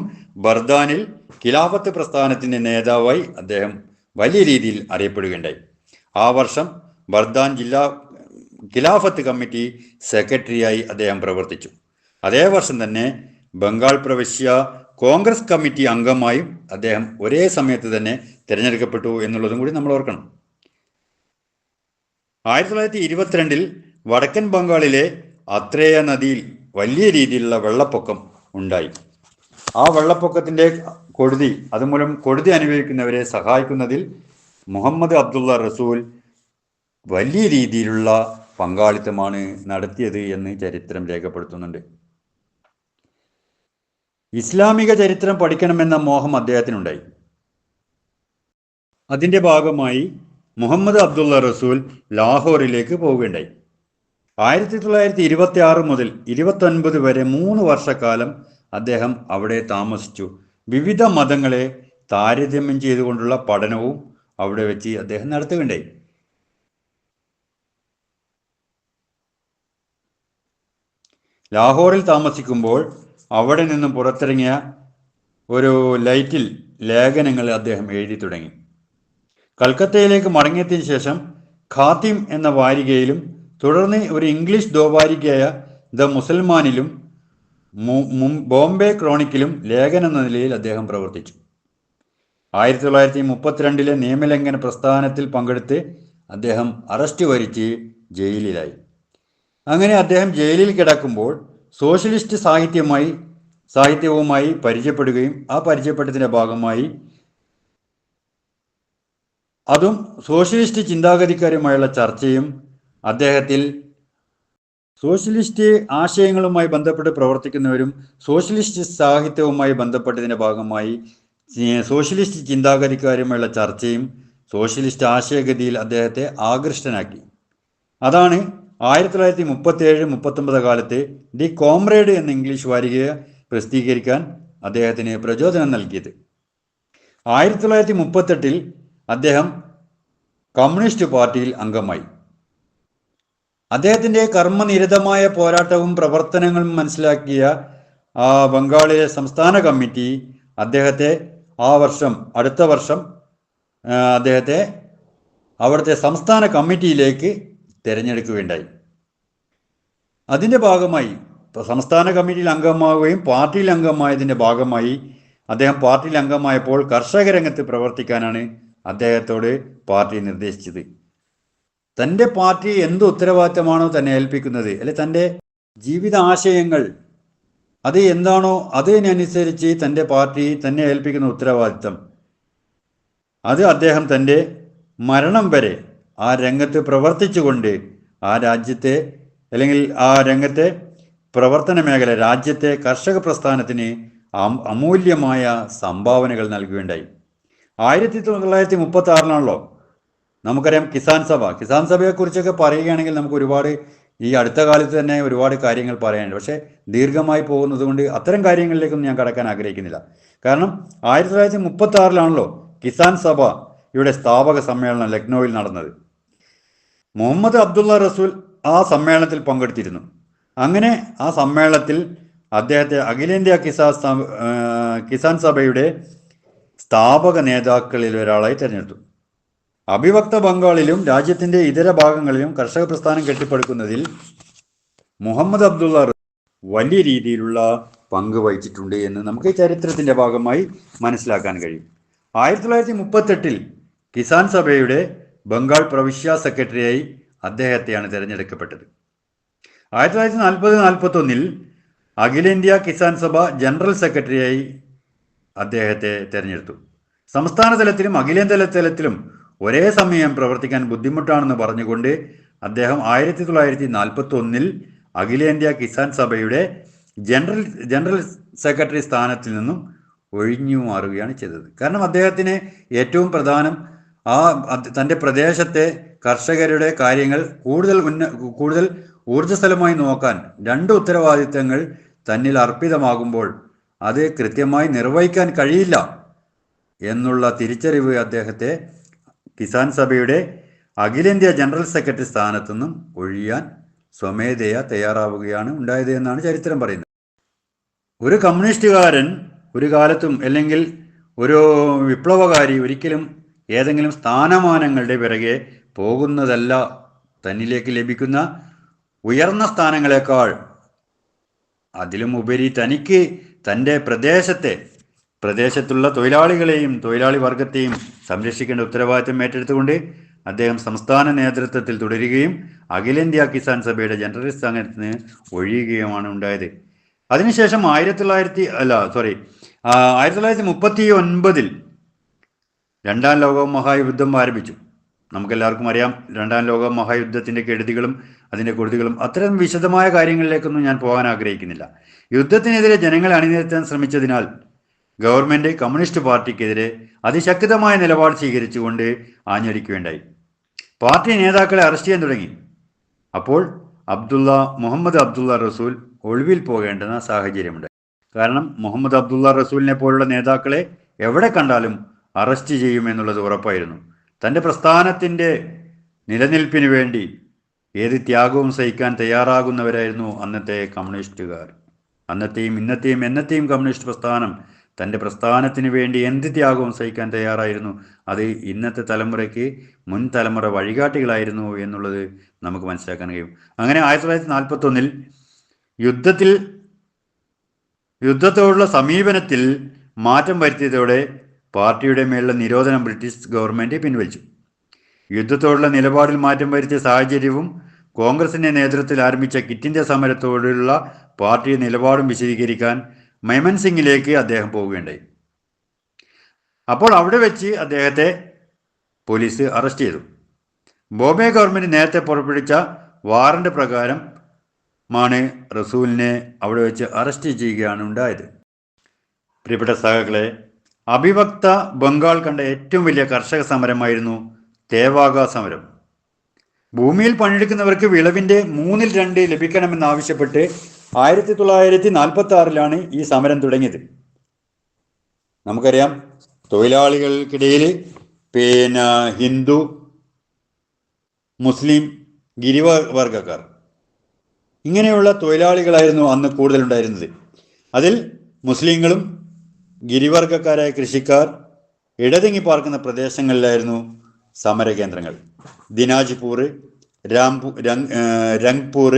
ബർദാനിൽ ഖിലാഫത്ത് പ്രസ്ഥാനത്തിൻ്റെ നേതാവായി അദ്ദേഹം വലിയ രീതിയിൽ അറിയപ്പെടുകയുണ്ടായി. ആ വർഷം ബർദാൻ ജില്ലാ ഖിലാഫത്ത് കമ്മിറ്റി സെക്രട്ടറിയായി അദ്ദേഹം പ്രവർത്തിച്ചു. അതേ വർഷം തന്നെ ബംഗാൾ പ്രവിശ്യ കോൺഗ്രസ് കമ്മിറ്റി അംഗമായും അദ്ദേഹം ഒരേ സമയത്ത് തന്നെ തിരഞ്ഞെടുക്കപ്പെട്ടു എന്നുള്ളതും കൂടി നമ്മൾ ഓർക്കണം. 1922 വടക്കൻ ബംഗാളിലെ അത്രേയ നദിയിൽ വലിയ രീതിയിലുള്ള വെള്ളപ്പൊക്കം ഉണ്ടായി. ആ വെള്ളപ്പൊക്കത്തിൻ്റെ അതുമൂലം കൊടുതി അനുഭവിക്കുന്നവരെ സഹായിക്കുന്നതിൽ മുഹമ്മദ് അബ്ദുള്ള റസൂൽ വലിയ രീതിയിലുള്ള പങ്കാളിത്തമാണ് നടത്തിയത് എന്ന് ചരിത്രം രേഖപ്പെടുത്തുന്നുണ്ട്. ഇസ്ലാമിക ചരിത്രം പഠിക്കണമെന്ന മോഹം അദ്ദേഹത്തിനുണ്ടായി. അതിൻ്റെ ഭാഗമായി മുഹമ്മദ് അബ്ദുള്ള റസൂൽ ലാഹോറിലേക്ക് പോവുകയുണ്ടായി. 1926 മുതൽ 29 വരെ 3 വർഷക്കാലം അദ്ദേഹം അവിടെ താമസിച്ചു. വിവിധ മതങ്ങളെ താരതമ്യം ചെയ്തുകൊണ്ടുള്ള പഠനവും അവിടെ വെച്ച് അദ്ദേഹം നടത്തുകയുണ്ടായി. ലാഹോറിൽ താമസിക്കുമ്പോൾ അവിടെ നിന്നും പുറത്തിറങ്ങിയ ഒരു ലൈറ്റിൽ ലേഖനങ്ങൾ അദ്ദേഹം എഴുതി തുടങ്ങി. കൽക്കത്തയിലേക്ക് മടങ്ങിയതിനു ശേഷം ഖാത്തിം എന്ന വാരികയിലും തുടർന്ന് ഒരു ഇംഗ്ലീഷ് ദ്വൈവാരികയായ ദ മുസൽമാനിലും ബോംബെ ക്രോണിക്കിലും ലേഖന എന്ന നിലയിൽ അദ്ദേഹം പ്രവർത്തിച്ചു. 1932 നിയമലംഘന പ്രസ്ഥാനത്തിൽ പങ്കെടുത്ത് അദ്ദേഹം അറസ്റ്റ് വരിച്ച് ജയിലിലായി. അങ്ങനെ അദ്ദേഹം ജയിലിൽ കിടക്കുമ്പോൾ സോഷ്യലിസ്റ്റ് സാഹിത്യവുമായി പരിചയപ്പെടുകയും ആ പരിചയപ്പെട്ടതിൻ്റെ ഭാഗമായി അതും സോഷ്യലിസ്റ്റ് ചിന്താഗതിക്കാരുമായുള്ള ചർച്ചയും അദ്ദേഹത്തിൽ സോഷ്യലിസ്റ്റ് ആശയങ്ങളുമായി ബന്ധപ്പെട്ട് പ്രവർത്തിക്കുന്നവരും സോഷ്യലിസ്റ്റ് സാഹിത്യവുമായി ബന്ധപ്പെട്ടതിൻ്റെ ഭാഗമായി സോഷ്യലിസ്റ്റ് ചിന്താഗതിക്കാരുമായുള്ള ചർച്ചയും സോഷ്യലിസ്റ്റ് ആശയഗതിയിൽ അദ്ദേഹത്തെ ആകൃഷ്ടനാക്കി. അതാണ് 1937-39 കാലത്ത് ദി കോമ്രേഡ് എന്ന ഇംഗ്ലീഷ് വാരികയെ പ്രസിദ്ധീകരിക്കാൻ അദ്ദേഹത്തിന് പ്രചോദനം നൽകിയത്. 1938 അദ്ദേഹം കമ്മ്യൂണിസ്റ്റ് പാർട്ടിയിൽ അംഗമായി. അദ്ദേഹത്തിൻ്റെ കർമ്മനിരതമായ പോരാട്ടവും പ്രവർത്തനങ്ങളും മനസ്സിലാക്കിയ ബംഗാളിലെ സംസ്ഥാന കമ്മിറ്റി അദ്ദേഹത്തെ അടുത്ത വർഷം അദ്ദേഹത്തെ അവിടുത്തെ സംസ്ഥാന കമ്മിറ്റിയിലേക്ക് തിരഞ്ഞെടുക്കുകയുണ്ടായി. അതിൻ്റെ ഭാഗമായി സംസ്ഥാന കമ്മിറ്റിയിൽ അംഗമാവുകയും പാർട്ടിയിൽ അംഗമായതിൻ്റെ ഭാഗമായി അദ്ദേഹം പാർട്ടിയിൽ അംഗമായപ്പോൾ കർഷക രംഗത്ത് പ്രവർത്തിക്കാനാണ് അദ്ദേഹത്തോട് പാർട്ടി നിർദ്ദേശിച്ചത്. തൻ്റെ പാർട്ടി എന്ത് ഉത്തരവാദിത്തമാണോ തന്നെ ഏൽപ്പിക്കുന്നത്, അല്ലെ തൻ്റെ ജീവിത ആശയങ്ങൾ അത് എന്താണോ അതിനനുസരിച്ച് തൻ്റെ പാർട്ടി തന്നെ ഏൽപ്പിക്കുന്ന ഉത്തരവാദിത്തം അത് അദ്ദേഹം തൻ്റെ മരണം വരെ ആ രംഗത്ത് പ്രവർത്തിച്ചുകൊണ്ട് ആ രാജ്യത്തെ അല്ലെങ്കിൽ ആ രംഗത്തെ പ്രവർത്തന മേഖല രാജ്യത്തെ കർഷക പ്രസ്ഥാനത്തിന് അമൂല്യമായ സംഭാവനകൾ നൽകുകയുണ്ടായി. 1936 നമുക്കറിയാം കിസാൻ സഭയെക്കുറിച്ചൊക്കെ പറയുകയാണെങ്കിൽ നമുക്ക് ഒരുപാട് ഈ അടുത്ത കാലത്ത് തന്നെ ഒരുപാട് കാര്യങ്ങൾ പറയാനുണ്ട്. പക്ഷേ ദീർഘമായി പോകുന്നത് കൊണ്ട് അത്തരം കാര്യങ്ങളിലേക്കൊന്നും ഞാൻ കടക്കാൻ ആഗ്രഹിക്കുന്നില്ല. കാരണം 1936 കിസാൻ സഭയുടെ സ്ഥാപക സമ്മേളനം ലക്നൌവിൽ നടന്നത്. മുഹമ്മദ് അബ്ദുള്ള റസൂൽ ആ സമ്മേളനത്തിൽ പങ്കെടുത്തിരുന്നു. അങ്ങനെ ആ സമ്മേളനത്തിൽ അദ്ദേഹത്തെ അഖിലേന്ത്യാ കിസാൻ സഭയുടെ സ്ഥാപക നേതാക്കളിൽ ഒരാളായി തിരഞ്ഞെടുത്തു. അവിഭക്ത ബംഗാളിലും രാജ്യത്തിൻ്റെ ഇതര ഭാഗങ്ങളിലും കർഷക പ്രസ്ഥാനം കെട്ടിപ്പടുക്കുന്നതിൽ മുഹമ്മദ് അബ്ദുള്ള വലിയ രീതിയിലുള്ള പങ്ക് വഹിച്ചിട്ടുണ്ട് എന്ന് നമുക്ക് ചരിത്രത്തിൻ്റെ ഭാഗമായി മനസ്സിലാക്കാൻ കഴിയും. 1938 കിസാൻ സഭയുടെ ബംഗാൾ പ്രവിശ്യ സെക്രട്ടറിയായി അദ്ദേഹത്തെയാണ് തിരഞ്ഞെടുക്കപ്പെട്ടത്. 1940-41 അഖിലേന്ത്യാ കിസാൻ സഭ ജനറൽ സെക്രട്ടറിയായി അദ്ദേഹത്തെ തിരഞ്ഞെടുത്തു. സംസ്ഥാന തലത്തിലും അഖിലേന്ത്യാ തലത്തിലും ഒരേ സമയം പ്രവർത്തിക്കാൻ ബുദ്ധിമുട്ടാണെന്ന് പറഞ്ഞുകൊണ്ട് അദ്ദേഹം 1941 അഖിലേന്ത്യാ കിസാൻ സഭയുടെ ജനറൽ സെക്രട്ടറി സ്ഥാനത്തിൽ നിന്നും ഒഴിഞ്ഞു മാറുകയാണ് ചെയ്തത്. കാരണം അദ്ദേഹത്തിന് ഏറ്റവും പ്രധാനം തൻ്റെ പ്രദേശത്തെ കർഷകരുടെ കാര്യങ്ങൾ കൂടുതൽ ഊർജ്ജസ്വലമായി നോക്കാൻ 2 ഉത്തരവാദിത്തങ്ങൾ തന്നിൽ അർപ്പിതമാകുമ്പോൾ അത് കൃത്യമായി നിർവഹിക്കാൻ കഴിയില്ല എന്നുള്ള തിരിച്ചറിവ് അദ്ദേഹത്തെ കിസാൻ സഭയുടെ അഖിലേന്ത്യാ ജനറൽ സെക്രട്ടറി സ്ഥാനത്തു നിന്നും ഒഴിയാൻ സ്വമേധയാ തയ്യാറാവുകയാണ് ഉണ്ടായത് എന്നാണ് ചരിത്രം പറയുന്നത്. ഒരു കമ്മ്യൂണിസ്റ്റുകാരൻ ഒരു കാലത്തും അല്ലെങ്കിൽ ഒരു വിപ്ലവകാരി ഒരിക്കലും ഏതെങ്കിലും സ്ഥാനമാനങ്ങളുടെ പിറകെ പോകുന്നതല്ല. തന്നിലേക്ക് ലഭിക്കുന്ന ഉയർന്ന സ്ഥാനങ്ങളെക്കാൾ അതിലും ഉപരി തനിക്ക് തൻ്റെ പ്രദേശത്തുള്ള തൊഴിലാളികളെയും തൊഴിലാളി വർഗത്തെയും സംരക്ഷിക്കേണ്ട ഉത്തരവാദിത്വം ഏറ്റെടുത്തുകൊണ്ട് അദ്ദേഹം സംസ്ഥാന നേതൃത്വത്തിൽ തുടരുകയും അഖിലേന്ത്യാ കിസാൻ സഭയുടെ ജനറൽ സ്ഥാനത്തിന് ഒഴിയുകയുമാണ് ഉണ്ടായത്. അതിനുശേഷം 1939 രണ്ടാം ലോക മഹായുദ്ധം ആരംഭിച്ചു. നമുക്കെല്ലാവർക്കും അറിയാം രണ്ടാം ലോക മഹായുദ്ധത്തിൻ്റെ കെടുതികളും അതിൻ്റെ കൊടുതികളും. അത്തരം വിശദമായ കാര്യങ്ങളിലേക്കൊന്നും ഞാൻ പോകാൻ ആഗ്രഹിക്കുന്നില്ല. യുദ്ധത്തിനെതിരെ ജനങ്ങളെ അണിനിരത്താൻ ശ്രമിച്ചതിനാൽ ഗവൺമെൻറ് കമ്മ്യൂണിസ്റ്റ് പാർട്ടിക്കെതിരെ അതിശക്തമായ നിലപാട് സ്വീകരിച്ചുകൊണ്ട് ആഞ്ഞടിക്കുകയുണ്ടായി. പാർട്ടി നേതാക്കളെ അറസ്റ്റ് ചെയ്യാൻ തുടങ്ങി. അപ്പോൾ മുഹമ്മദ് അബ്ദുള്ള റസൂൽ ഒളിവിൽ പോകേണ്ടുന്ന സാഹചര്യമുണ്ടായി. കാരണം മുഹമ്മദ് അബ്ദുള്ള റസൂലിനെ പോലുള്ള നേതാക്കളെ എവിടെ കണ്ടാലും അറസ്റ്റ് ചെയ്യുമെന്നുള്ളത് ഉറപ്പായിരുന്നു. തൻ്റെ പ്രസ്ഥാനത്തിൻ്റെ നിലനിൽപ്പിന് വേണ്ടി ഏത് ത്യാഗവും സഹിക്കാൻ തയ്യാറാകുന്നവരായിരുന്നു അന്നത്തെ കമ്മ്യൂണിസ്റ്റുകാർ. അന്നത്തെയും ഇന്നത്തെയും എന്നത്തെയും കമ്മ്യൂണിസ്റ്റ് പ്രസ്ഥാനം തൻ്റെ പ്രസ്ഥാനത്തിന് വേണ്ടി എന്ത് ത്യാഗവും സഹിക്കാൻ തയ്യാറായിരുന്നു. അത് ഇന്നത്തെ തലമുറയ്ക്ക് മുൻ തലമുറ വഴികാട്ടികളായിരുന്നു എന്നുള്ളത് നമുക്ക് മനസ്സിലാക്കാൻ കഴിയും. അങ്ങനെ 1941 യുദ്ധത്തോടുള്ള സമീപനത്തിൽ മാറ്റം വരുത്തിയതോടെ പാർട്ടിയുടെ മേലുള്ള നിരോധനം ബ്രിട്ടീഷ് ഗവൺമെൻറ് പിൻവലിച്ചു. യുദ്ധത്തോടുള്ള നിലപാടിൽ മാറ്റം വരുത്തിയ സാഹചര്യവും കോൺഗ്രസിൻ്റെ നേതൃത്വത്തിൽ ആരംഭിച്ച ക്വിറ്റ് ഇന്ത്യ സമരത്തോടുള്ള പാർട്ടിയുടെ നിലപാടും വിശദീകരിക്കാൻ മൈമൻസിംഗിലേക്ക് അദ്ദേഹം പോവുകയുണ്ടായി. അപ്പോൾ അവിടെ വെച്ച് അദ്ദേഹത്തെ പോലീസ് അറസ്റ്റ് ചെയ്തു. ബോംബെ ഗവൺമെൻറ് നേരത്തെ പുറപ്പെടുവിച്ച വാറണ്ട് പ്രകാരമാണ് റസൂലിനെ അവിടെ വെച്ച് അറസ്റ്റ് ചെയ്യുകയാണ് ഉണ്ടായത്. പ്രിയപ്പെട്ട സഹകളെ, അവിഭക്ത ബംഗാൾ കണ്ട ഏറ്റവും വലിയ കർഷക സമരമായിരുന്നു തേവാഗ സമരം. ഭൂമിയിൽ പണിയെടുക്കുന്നവർക്ക് വിളവിൻ്റെ 2/3 ലഭിക്കണമെന്നാവശ്യപ്പെട്ട് 1946 ഈ സമരം തുടങ്ങിയത്. നമുക്കറിയാം തൊഴിലാളികൾക്കിടയിൽ ഹിന്ദു, മുസ്ലിം, ഗിരിവർഗക്കാർ ഇങ്ങനെയുള്ള തൊഴിലാളികളായിരുന്നു അന്ന് കൂടുതലുണ്ടായിരുന്നത്. അതിൽ മുസ്ലിങ്ങളും ഗിരിവർഗക്കാരായ കൃഷിക്കാർ ഇടതിങ്ങി പാർക്കുന്ന പ്രദേശങ്ങളിലായിരുന്നു സമരകേന്ദ്രങ്ങൾ. ദിനാജ്പൂർ, രംഗ്പൂർ,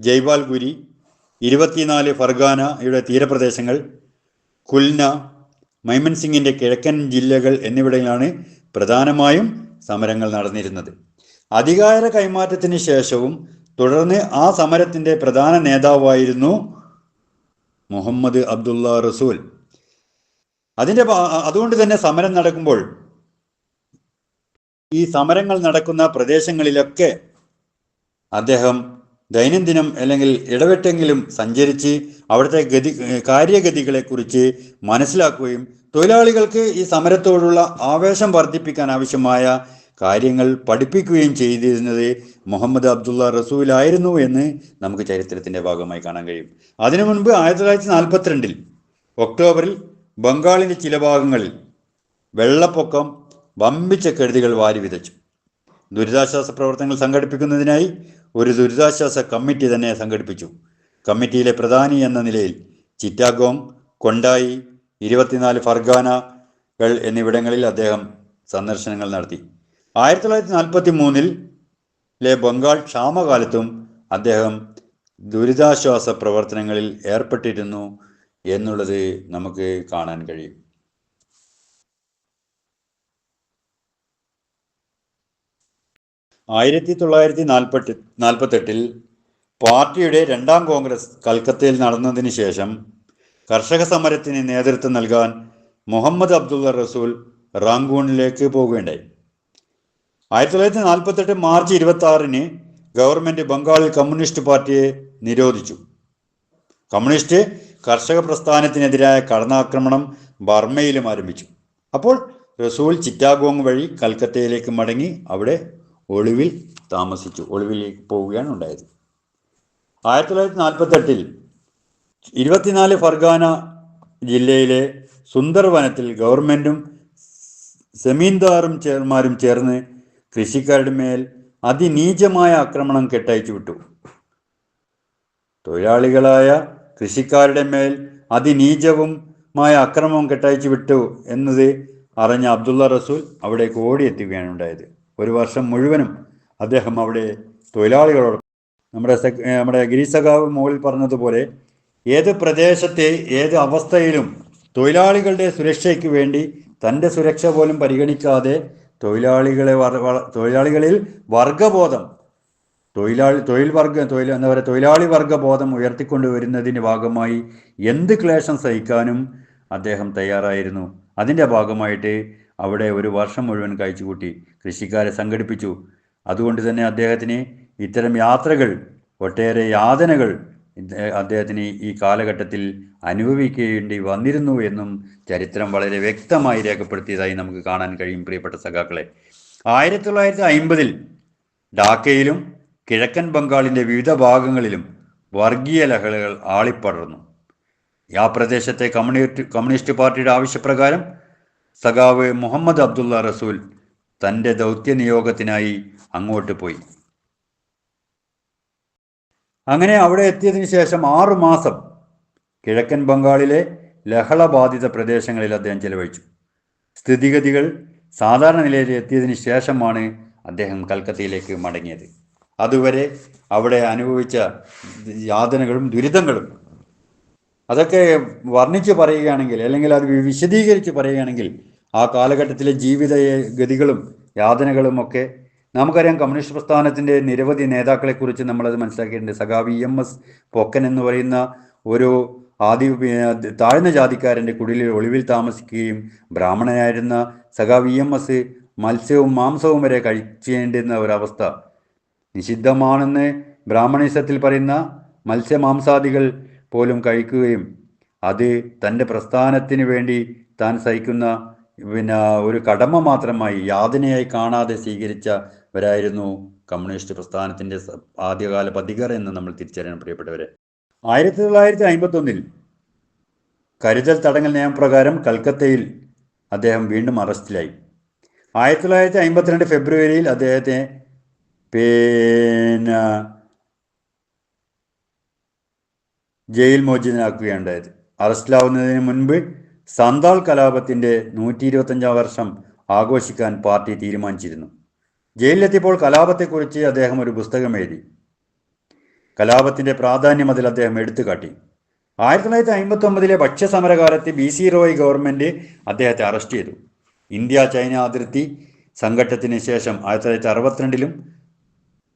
ജയ്പാൽഗുരി, 24 ഫർഗാനയുടെ തീരപ്രദേശങ്ങൾ, കുൽന, മൈമൻസിംഗിൻ്റെ കിഴക്കൻ ജില്ലകൾ എന്നിവിടങ്ങളിലാണ് പ്രധാനമായും സമരങ്ങൾ നടന്നിരുന്നത്. അധികാര കൈമാറ്റത്തിന് ശേഷവും തുടർന്ന് ആ സമരത്തിൻ്റെ പ്രധാന നേതാവായിരുന്നു മുഹമ്മദ് അബ്ദുള്ള റസൂൽ. അതുകൊണ്ട് തന്നെ സമരം നടക്കുമ്പോൾ ഈ സമരങ്ങൾ നടക്കുന്ന പ്രദേശങ്ങളിലൊക്കെ അദ്ദേഹം ദൈനംദിനം അല്ലെങ്കിൽ ഇടവിട്ടെങ്കിലും സഞ്ചരിച്ച് അവിടുത്തെ കാര്യഗതികളെക്കുറിച്ച് മനസ്സിലാക്കുകയും തൊഴിലാളികൾക്ക് ഈ സമരത്തോടുള്ള ആവേശം വർദ്ധിപ്പിക്കാൻ ആവശ്യമായ കാര്യങ്ങൾ പഠിപ്പിക്കുകയും ചെയ്തിരുന്നത് മുഹമ്മദ് അബ്ദുള്ള റസൂലായിരുന്നു എന്ന് നമുക്ക് ചരിത്രത്തിൻ്റെ ഭാഗമായി കാണാൻ കഴിയും. അതിനു മുൻപ് 1942 ഒക്ടോബറിൽ ബംഗാളിൻ്റെ ചില ഭാഗങ്ങളിൽ വെള്ളപ്പൊക്കം വമ്പിച്ച കെടുതികൾ വാരി വിതച്ചു. ദുരിതാശ്വാസ പ്രവർത്തനങ്ങൾ സംഘടിപ്പിക്കുന്നതിനായി ഒരു ദുരിതാശ്വാസ കമ്മിറ്റി തന്നെ സംഘടിപ്പിച്ചു. കമ്മിറ്റിയിലെ പ്രധാനി എന്ന നിലയിൽ ചിറ്റാഗോങ്, കൊണ്ടായി, 24 ഫർഗാനകൾ എന്നിവിടങ്ങളിൽ അദ്ദേഹം സന്ദർശനങ്ങൾ നടത്തി. 1943 ബംഗാൾ ക്ഷാമകാലത്തും അദ്ദേഹം ദുരിതാശ്വാസ പ്രവർത്തനങ്ങളിൽ ഏർപ്പെട്ടിരുന്നു എന്നുള്ളത് നമുക്ക് കാണാൻ കഴിയും. 1948 പാർട്ടിയുടെ 2ാം കോൺഗ്രസ് കൽക്കത്തയിൽ നടന്നതിന് ശേഷം കർഷക സമരത്തിന് നേതൃത്വം നൽകാൻ മുഹമ്മദ് അബ്ദുള്ള റസൂൽ റാങ്കൂണിലേക്ക് പോവുകയുണ്ടായി. 1948 മാർച്ച് 26 ഗവൺമെൻറ് ബംഗാളിൽ കമ്മ്യൂണിസ്റ്റ് പാർട്ടിയെ നിരോധിച്ചു. കമ്മ്യൂണിസ്റ്റ് കർഷക പ്രസ്ഥാനത്തിനെതിരായ കടന്നാക്രമണം ബർമ്മയിലും ആരംഭിച്ചു. അപ്പോൾ റസൂൽ ചിറ്റാഗോങ് വഴി കൽക്കത്തയിലേക്ക് മടങ്ങി അവിടെ ഒളിവിൽ താമസിച്ചു. ഒളിവിലേക്ക് പോവുകയാണ് ഉണ്ടായത്. 1948 24 ഫർഗാന ജില്ലയിലെ സുന്ദർവനത്തിൽ ഗവൺമെൻറ്റും സെമീന്ദാറും ചേർന്ന് കൃഷിക്കാരുടെ മേൽ അതിനീചമായ ആക്രമണം കെട്ടയച്ചു വിട്ടു. തൊഴിലാളികളായ കൃഷിക്കാരുടെ മേൽ അതിനീചവുമായ ആക്രമണം കെട്ടയച്ചു വിട്ടു എന്നത് അറിഞ്ഞ അബ്ദുള്ള റസൂൽ അവിടേക്ക് ഓടിയെത്തുകയാണ് ഉണ്ടായത്. ഒരു വർഷം മുഴുവനും അദ്ദേഹം അവിടെ തൊഴിലാളികളോട് നമ്മുടെ ഗിരിസഖാവ് മുകളിൽ പറഞ്ഞതുപോലെ ഏത് പ്രദേശത്തെ ഏത് അവസ്ഥയിലും തൊഴിലാളികളുടെ സുരക്ഷയ്ക്ക് വേണ്ടി തൻ്റെ സുരക്ഷ പോലും പരിഗണിക്കാതെ തൊഴിലാളികളിൽ വർഗബോധം തൊഴിലാളി വർഗബോധം ഉയർത്തിക്കൊണ്ടുവരുന്നതിൻ്റെ ഭാഗമായി എന്ത് ക്ലേശം സഹിക്കാനും അദ്ദേഹം തയ്യാറായിരുന്നു. അതിൻ്റെ ഭാഗമായിട്ട് അവിടെ ഒരു വർഷം മുഴുവൻ കഴിച്ചുകൂട്ടി കൃഷിക്കാരെ സംഘടിപ്പിച്ചു. അതുകൊണ്ട് തന്നെ അദ്ദേഹത്തിന് ഇത്തരം യാത്രകൾ, ഒട്ടേറെ യാതനകൾ അദ്ദേഹത്തിന് ഈ കാലഘട്ടത്തിൽ അനുഭവിക്കേണ്ടി വന്നിരുന്നു എന്നും ചരിത്രം വളരെ വ്യക്തമായി രേഖപ്പെടുത്തിയതായി നമുക്ക് കാണാൻ കഴിയും. പ്രിയപ്പെട്ട സഖാക്കളെ, 1950 ഢാക്കയിലും കിഴക്കൻ ബംഗാളിൻ്റെ വിവിധ ഭാഗങ്ങളിലും വർഗീയ ലഹളകൾ ആളിപ്പടർന്നു. ആ പ്രദേശത്തെ കമ്മ്യൂണിസ്റ്റ് പാർട്ടിയുടെ ആവശ്യപ്രകാരം സഖാവ് മുഹമ്മദ് അബ്ദുള്ള റസൂൽ തൻ്റെ ദൗത്യ നിയോഗത്തിനായി അങ്ങോട്ട് പോയി. അങ്ങനെ അവിടെ എത്തിയതിനു ശേഷം 6 മാസം കിഴക്കൻ ബംഗാളിലെ ലഹള ബാധിത പ്രദേശങ്ങളിൽ അദ്ദേഹം ചെലവഴിച്ചു. സ്ഥിതിഗതികൾ സാധാരണ നിലയിൽ എത്തിയതിനു ശേഷമാണ് അദ്ദേഹം കൽക്കത്തയിലേക്ക് മടങ്ങിയത്. അതുവരെ അവിടെ അനുഭവിച്ച യാതനകളും ദുരിതങ്ങളും അതൊക്കെ വർണ്ണിച്ച് പറയുകയാണെങ്കിൽ, അല്ലെങ്കിൽ അത് വിശദീകരിച്ച് പറയുകയാണെങ്കിൽ, ആ കാലഘട്ടത്തിലെ ജീവിത ഗതികളും യാതനകളും ഒക്കെ നമുക്കറിയാം. കമ്മ്യൂണിസ്റ്റ് പ്രസ്ഥാനത്തിൻ്റെ നിരവധി നേതാക്കളെക്കുറിച്ച് നമ്മളത് മനസ്സിലാക്കിയിട്ടുണ്ട്. സഖാവ് EMS പൊക്കൻ എന്ന് പറയുന്ന ഒരു താഴ്ന്ന ജാതിക്കാരൻ്റെ കുടിലിൽ ഒളിവിൽ താമസിക്കുകയും ബ്രാഹ്മണനായിരുന്ന സഖാവ് EMS മത്സ്യവും മാംസവും വരെ കഴിച്ചേണ്ടുന്ന ഒരവസ്ഥ നിഷിദ്ധമാണെന്ന് ബ്രാഹ്മണിസത്തിൽ പറയുന്ന മത്സ്യമാംസാദികൾ പോലും കഴിക്കുകയും അത് തൻ്റെ പ്രസ്ഥാനത്തിന് വേണ്ടി താൻ സഹിക്കുന്ന ഒരു കടമ മാത്രമായി യാതനയായി കാണാതെ സ്വീകരിച്ചവരായിരുന്നു കമ്മ്യൂണിസ്റ്റ് പ്രസ്ഥാനത്തിൻ്റെ ആദ്യകാല പതികർ എന്ന് നമ്മൾ തിരിച്ചറിയണം. പ്രിയപ്പെട്ടവരെ, 1951 കരുതൽ തടങ്കൽ നിയമപ്രകാരം കൽക്കത്തയിൽ അദ്ദേഹം വീണ്ടും അറസ്റ്റിലായി. 1952 ഫെബ്രുവരിയിൽ അദ്ദേഹത്തെ ജയിൽ മോചിതനാക്കുകയുണ്ടായത്. അറസ്റ്റിലാവുന്നതിന് മുൻപ് സന്താൾ കലാപത്തിൻ്റെ 125 വർഷം ആഘോഷിക്കാൻ പാർട്ടി തീരുമാനിച്ചിരുന്നു. ജയിലിലെത്തിയപ്പോൾ കലാപത്തെക്കുറിച്ച് അദ്ദേഹം ഒരു പുസ്തകം എഴുതി. കലാപത്തിൻ്റെ പ്രാധാന്യം അതിൽ അദ്ദേഹം എടുത്തുകാട്ടി. 1959 ഭക്ഷ്യസമരകാലത്ത് BC റോയ് ഗവൺമെൻറ് അദ്ദേഹത്തെ അറസ്റ്റ് ചെയ്തു. ഇന്ത്യ ചൈന അതിർത്തി സംഘട്ടത്തിന് ശേഷം 1962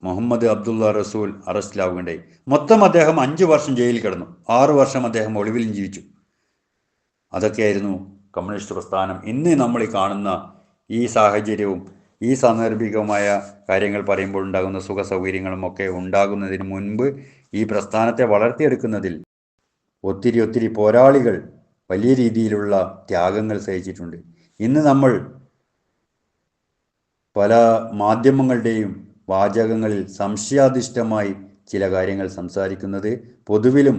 മുഹമ്മദ് അബ്ദുള്ള റസൂൽ അറസ്റ്റിലാവുകയുണ്ടായി. മൊത്തം അദ്ദേഹം 5 വർഷം ജയിലിൽ കിടന്നു. 6 വർഷം അദ്ദേഹം ഒളിവിലും ജീവിച്ചു. അതൊക്കെയായിരുന്നു കമ്മ്യൂണിസ്റ്റ് പ്രസ്ഥാനം. ഇന്ന് നമ്മൾ കാണുന്ന ഈ സാഹചര്യവും ഈ സാന്ദർഭികമായ കാര്യങ്ങൾ പറയുമ്പോൾ ഉണ്ടാകുന്ന സുഖ സൗകര്യങ്ങളും ഒക്കെ ഉണ്ടാകുന്നതിന് മുൻപ് ഈ പ്രസ്ഥാനത്തെ വളർത്തിയെടുക്കുന്നതിൽ ഒത്തിരി പോരാളികൾ വലിയ രീതിയിലുള്ള ത്യാഗങ്ങൾ സഹിച്ചിട്ടുണ്ട്. ഇന്ന് നമ്മൾ പല മാധ്യമങ്ങളുടെയും വാചകങ്ങളിൽ സംശയാധിഷ്ഠമായി ചില കാര്യങ്ങൾ സംസാരിക്കുന്നത് പൊതുവിലും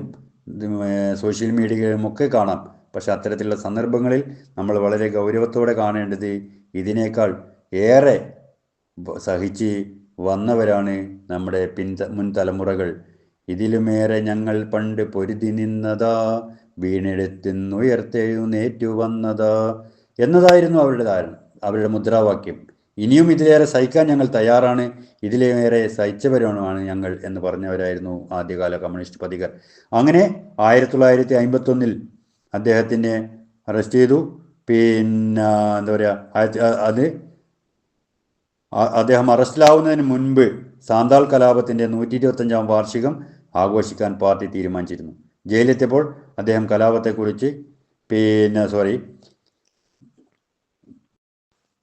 സോഷ്യൽ മീഡിയയിലുമൊക്കെ കാണാം. പക്ഷെ അത്തരത്തിലുള്ള സന്ദർഭങ്ങളിൽ നമ്മൾ വളരെ ഗൗരവത്തോടെ കാണേണ്ടത് ഇതിനേക്കാൾ ഏറെ സഹിച്ച് വന്നവരാണ് നമ്മുടെ മുൻ തലമുറകൾ. ഇതിലുമേറെ ഞങ്ങൾ പണ്ട് പൊരുതി നിന്നതാ, വീണെടുത്തുയർത്തെഴുന്നേറ്റു വന്നതാ എന്നതായിരുന്നു അവരുടെ മുദ്രാവാക്യം. ഇനിയും ഇതിലേറെ സഹിക്കാൻ ഞങ്ങൾ തയ്യാറാണ്, ഇതിലേറെ സഹിച്ചവരാണ് ഞങ്ങൾ എന്ന് പറഞ്ഞവരായിരുന്നു ആദ്യകാല കമ്മ്യൂണിസ്റ്റ് പതികർ. അങ്ങനെ 1951 അദ്ദേഹത്തിനെ അറസ്റ്റ് ചെയ്തു. എന്താ പറയുക, അദ്ദേഹം അറസ്റ്റിലാവുന്നതിന് മുൻപ് സാന്താൾ കലാപത്തിൻ്റെ 125 വാർഷികം ആഘോഷിക്കാൻ പാർട്ടി തീരുമാനിച്ചിരുന്നു. ജയിലെത്തിയപ്പോൾ അദ്ദേഹം കലാപത്തെക്കുറിച്ച്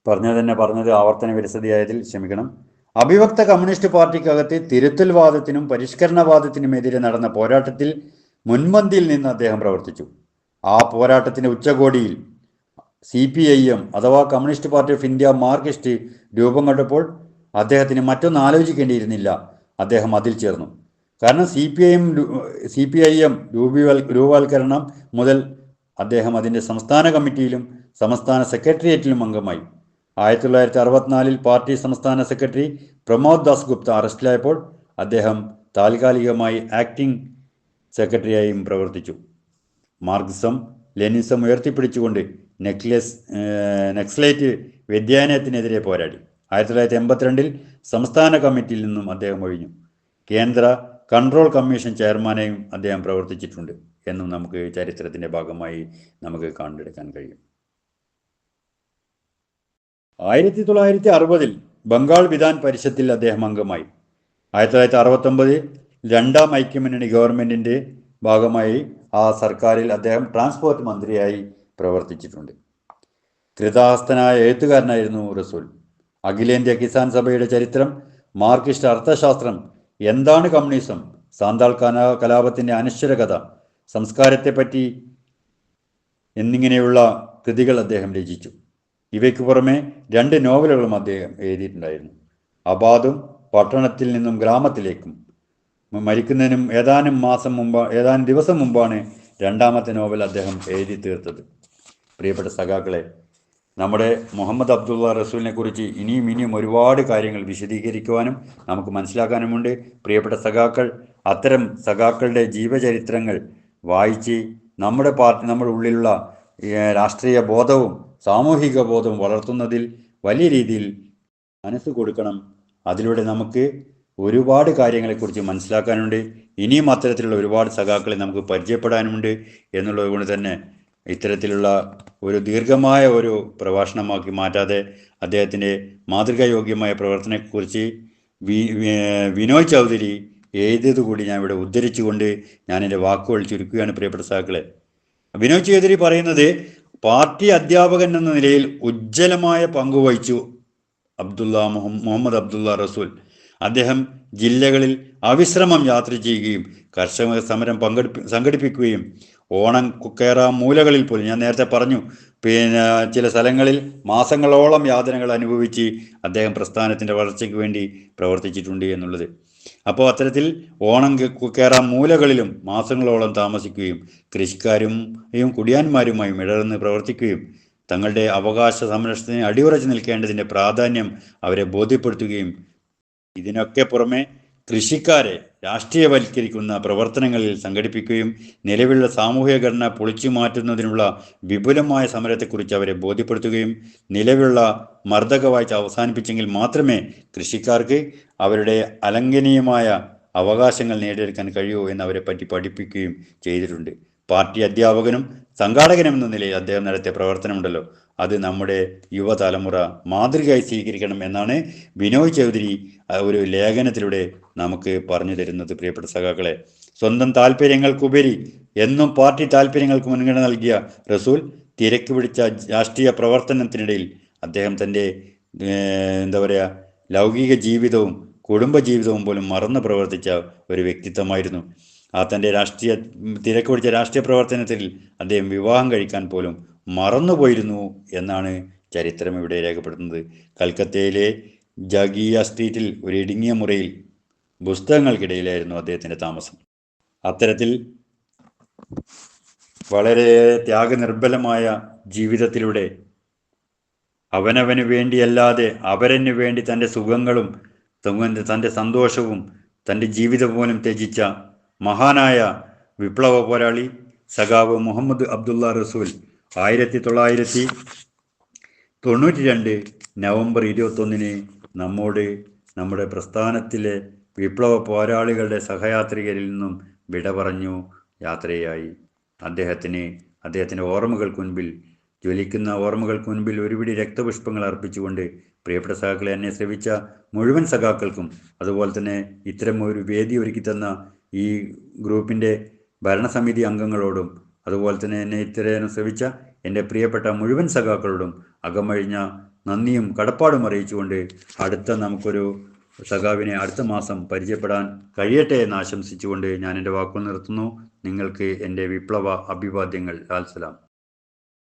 പറഞ്ഞത് ആവർത്തന വിരസതയായതിൽ ക്ഷമിക്കണം. അഭിവക്ത കമ്മ്യൂണിസ്റ്റ് പാർട്ടിക്കകത്ത് തിരുത്തൽവാദത്തിനും പരിഷ്കരണവാദത്തിനുമെതിരെ നടന്ന പോരാട്ടത്തിൽ മുൻപന്തിയിൽ നിന്ന് അദ്ദേഹം പ്രവർത്തിച്ചു. ആ പോരാട്ടത്തിൻ്റെ ഉച്ചകോടിയിൽ CPIM അഥവാ communist party of India Marxist രൂപം കൊണ്ടപ്പോൾ അദ്ദേഹത്തിന് മറ്റൊന്നും ആലോചിക്കേണ്ടിയിരുന്നില്ല, അദ്ദേഹം അതിൽ ചേർന്നു. കാരണം CPIM രൂപവൽക്കരണം മുതൽ അദ്ദേഹം അതിൻ്റെ സംസ്ഥാന കമ്മിറ്റിയിലും സംസ്ഥാന സെക്രട്ടേറിയറ്റിലും അംഗമായി. 1964 പാർട്ടി സംസ്ഥാന സെക്രട്ടറി പ്രമോദ് ദാസ് ഗുപ്ത അറസ്റ്റിലായപ്പോൾ അദ്ദേഹം താൽക്കാലികമായി ആക്ടിംഗ് സെക്രട്ടറിയായും പ്രവർത്തിച്ചു. മാർക്സിസം ലെനിനിസം ഉയർത്തിപ്പിടിച്ചുകൊണ്ട് നക്സലൈറ്റ് വ്യതിയാനത്തിനെതിരെ പോരാടി. 1982 സംസ്ഥാന കമ്മിറ്റിയിൽ നിന്നും അദ്ദേഹം ഒഴിഞ്ഞു. കേന്ദ്ര കൺട്രോൾ കമ്മീഷൻ ചെയർമാനായും അദ്ദേഹം പ്രവർത്തിച്ചിട്ടുണ്ട് എന്നും നമുക്ക് ചരിത്രത്തിൻ്റെ ഭാഗമായി നമുക്ക് കണ്ടെടുക്കാൻ കഴിയും. 1960 ബംഗാൾ വിധാൻ പരിഷത്തിൽ അദ്ദേഹം അംഗമായി. 1969 രണ്ടാം ഐക്യമുന്നണി ഗവൺമെൻറ്റിൻ്റെ ഭാഗമായി ആ സർക്കാരിൽ അദ്ദേഹം ട്രാൻസ്പോർട്ട് മന്ത്രിയായി പ്രവർത്തിച്ചിട്ടുണ്ട്. കൃതാഹസ്തനായ എഴുത്തുകാരനായിരുന്നു റസൂൽ. അഖിലേന്ത്യാ കിസാൻ സഭയുടെ ചരിത്രം, മാർക്സിസ്റ്റ് അർത്ഥശാസ്ത്രം, എന്താണ് കമ്മ്യൂണിസം, സാന്താൾ കലാപത്തിൻ്റെ അനശ്വര കഥ, സംസ്കാരത്തെപ്പറ്റി എന്നിങ്ങനെയുള്ള കൃതികൾ അദ്ദേഹം രചിച്ചു. ഇവയ്ക്ക് പുറമെ 2 നോവലുകളും അദ്ദേഹം എഴുതിയിട്ടുണ്ടായിരുന്നു. അബാദും പട്ടണത്തിൽ നിന്നും ഗ്രാമത്തിലേക്കും. മരിക്കുന്നതിനും ഏതാനും ദിവസം മുമ്പാണ് രണ്ടാമത്തെ നോവൽ അദ്ദേഹം എഴുതി തീർത്തത്. പ്രിയപ്പെട്ട സഖാക്കളെ, നമ്മുടെ മുഹമ്മദ് അബ്ദുള്ള റസൂലിനെ കുറിച്ച് ഇനിയും ഒരുപാട് കാര്യങ്ങൾ വിശദീകരിക്കുവാനും നമുക്ക് മനസ്സിലാക്കാനുമുണ്ട്. പ്രിയപ്പെട്ട സഖാക്കൾ, അത്തരം സഖാക്കളുടെ ജീവചരിത്രങ്ങൾ വായിച്ച് നമ്മുടെ ഉള്ളിലുള്ള രാഷ്ട്രീയ ബോധവും സാമൂഹിക ബോധവും വളർത്തുന്നതിൽ വലിയ രീതിയിൽ മനസ്സ് കൊടുക്കണം. അതിലൂടെ നമുക്ക് ഒരുപാട് കാര്യങ്ങളെക്കുറിച്ച് മനസ്സിലാക്കാനുണ്ട്. ഇനിയും അത്തരത്തിലുള്ള ഒരുപാട് സഖാക്കളെ നമുക്ക് പരിചയപ്പെടാനുമുണ്ട് എന്നുള്ളത് കൊണ്ട് തന്നെ ഇത്തരത്തിലുള്ള ഒരു ദീർഘമായ ഒരു പ്രഭാഷണമാക്കി മാറ്റാതെ അദ്ദേഹത്തിൻ്റെ മാതൃകായോഗ്യമായ പ്രവർത്തനത്തെക്കുറിച്ച് വിനോയ് ചൗധരി എഴുതിയത് കൂടി ഞാൻ ഇവിടെ ഉദ്ധരിച്ചുകൊണ്ട് ഞാൻ എൻ്റെ വാക്കുകൾ ചുരുക്കുകയാണ്. പ്രിയപ്പെട്ട സഖാക്കളെ, വിനോയ് ചൗധരി പറയുന്നത്, പാർട്ടി അധ്യാപകൻ എന്ന നിലയിൽ ഉജ്ജ്വലമായ പങ്കുവഹിച്ചു മുഹമ്മദ് അബ്ദുള്ള റസൂൽ. അദ്ദേഹം ജില്ലകളിൽ അവിശ്രമം യാത്ര ചെയ്യുകയും കർഷക സമരം സംഘടിപ്പിക്കുകയും ഓണം കുക്കേറ മൂലകളിൽ പോലും, ഞാൻ നേരത്തെ പറഞ്ഞു, ചില സ്ഥലങ്ങളിൽ മാസങ്ങളോളം യാതനകൾ അനുഭവിച്ച് അദ്ദേഹം പ്രസ്ഥാനത്തിൻ്റെ വളർച്ചയ്ക്ക് വേണ്ടി പ്രവർത്തിച്ചിട്ടുണ്ട് എന്നുള്ളത്. അപ്പോൾ അത്തരത്തിൽ ഓണം കുക്കേറ മൂലകളിലും മാസങ്ങളോളം താമസിക്കുകയും കൃഷിക്കാരുമായും കുടിയാന്മാരുമായും ഇടർന്ന് പ്രവർത്തിക്കുകയും തങ്ങളുടെ അവകാശ സംരക്ഷണത്തിന് അടിയുറച്ചു നിൽക്കേണ്ടതിൻ്റെ പ്രാധാന്യം അവരെ ബോധ്യപ്പെടുത്തുകയും ഇതിനൊക്കെ പുറമെ കൃഷിക്കാരെ രാഷ്ട്രീയവൽക്കരിക്കുന്ന പ്രവർത്തനങ്ങളിൽ സംഘടിപ്പിക്കുകയും നിലവിലുള്ള സാമൂഹിക ഘടന പൊളിച്ചു മാറ്റുന്നതിനുള്ള വിപുലമായ സമരത്തെക്കുറിച്ച് അവരെ ബോധ്യപ്പെടുത്തുകയും നിലവിലുള്ള മർദ്ദകവാഴ്ച അവസാനിപ്പിച്ചെങ്കിൽ മാത്രമേ കൃഷിക്കാർക്ക് അവരുടെ അലംഘനീയമായ അവകാശങ്ങൾ നേടിയെടുക്കാൻ കഴിയൂ എന്നവരെ പറ്റി പഠിപ്പിക്കുകയും ചെയ്തിട്ടുണ്ട്. പാർട്ടി അധ്യാപകനും സംഘാടകനും എന്ന നിലയിൽ അദ്ദേഹം നടത്തിയ പ്രവർത്തനമുണ്ടല്ലോ, അത് നമ്മുടെ യുവതലമുറ മാതൃകയായി സ്വീകരിക്കണം എന്നാണ് വിനോയ് ചൗധരി ഒരു ലേഖനത്തിലൂടെ നമുക്ക് പറഞ്ഞു തരുന്നത്. പ്രിയപ്പെട്ട സഖാക്കളെ, സ്വന്തം താല്പര്യങ്ങൾക്കുപരി എന്നും പാർട്ടി താല്പര്യങ്ങൾക്ക് മുൻഗണന നൽകിയ റസൂൽ തിരക്ക് പിടിച്ച രാഷ്ട്രീയ പ്രവർത്തനത്തിനിടയിൽ അദ്ദേഹം തൻ്റെ ലൗകിക ജീവിതവും കുടുംബജീവിതവും പോലും മറന്നു പ്രവർത്തിച്ച ഒരു വ്യക്തിത്വമായിരുന്നു. തൻ്റെ തിരക്ക് പിടിച്ച രാഷ്ട്രീയ പ്രവർത്തനത്തിൽ അദ്ദേഹം വിവാഹം കഴിക്കാൻ പോലും മറന്നുപോയിരുന്നു എന്നാണ് ചരിത്രം ഇവിടെ രേഖപ്പെടുത്തുന്നത്. കൽക്കത്തയിലെ ജഗിയ സ്ട്രീറ്റിൽ ഒരു ഇടുങ്ങിയ മുറിയിൽ പുസ്തകങ്ങൾക്കിടയിലായിരുന്നു അദ്ദേഹത്തിൻ്റെ താമസം. അത്തരത്തിൽ വളരെ ത്യാഗനിർഭലമായ ജീവിതത്തിലൂടെ അവനവന് വേണ്ടിയല്ലാതെ അവരന് വേണ്ടി തൻ്റെ സുഖങ്ങളും തൻ്റെ സന്തോഷവും തൻ്റെ ജീവിതം പോലും ത്യജിച്ച മഹാനായ വിപ്ലവ പോരാളി സഖാവ് മുഹമ്മദ് അബ്ദുള്ള റസൂൽ 1992 നവംബർ 21 നമ്മോട് നമ്മുടെ പ്രസ്ഥാനത്തിലെ വിപ്ലവ പോരാളികളുടെ സഹയാത്രികരിൽ നിന്നും വിട പറഞ്ഞു യാത്രയായി. അദ്ദേഹത്തിൻ്റെ ഓർമ്മകൾക്ക് മുൻപിൽ, ജ്വലിക്കുന്ന ഓർമ്മകൾക്ക് മുൻപിൽ ഒരുപിടി രക്തപുഷ്പങ്ങൾ അർപ്പിച്ചുകൊണ്ട് പ്രിയപ്പെട്ട സഖാക്കളെ, എന്നെ ശ്രവിച്ച മുഴുവൻ സഖാക്കൾക്കും അതുപോലെ തന്നെ ഇത്തരം ഒരു വേദി ഒരുക്കി തന്ന ഈ ഗ്രൂപ്പിൻ്റെ ഭരണസമിതി അംഗങ്ങളോടും അതുപോലെ തന്നെ എന്നെ ഇത്രയും ശ്രവിച്ച എൻ്റെ പ്രിയപ്പെട്ട മുഴുവൻ സഖാക്കളോടും അകമഴിഞ്ഞ നന്ദിയും കടപ്പാടും അറിയിച്ചുകൊണ്ട് നമുക്കൊരു സഖാവിനെ അടുത്ത മാസം പരിചയപ്പെടാൻ കഴിയട്ടെ എന്ന് ആശംസിച്ചുകൊണ്ട് ഞാൻ എൻ്റെ വാക്കുകൾ നിർത്തുന്നു. നിങ്ങൾക്ക് എൻ്റെ വിപ്ലവ അഭിവാദ്യങ്ങൾ. ലാൽ സലാം.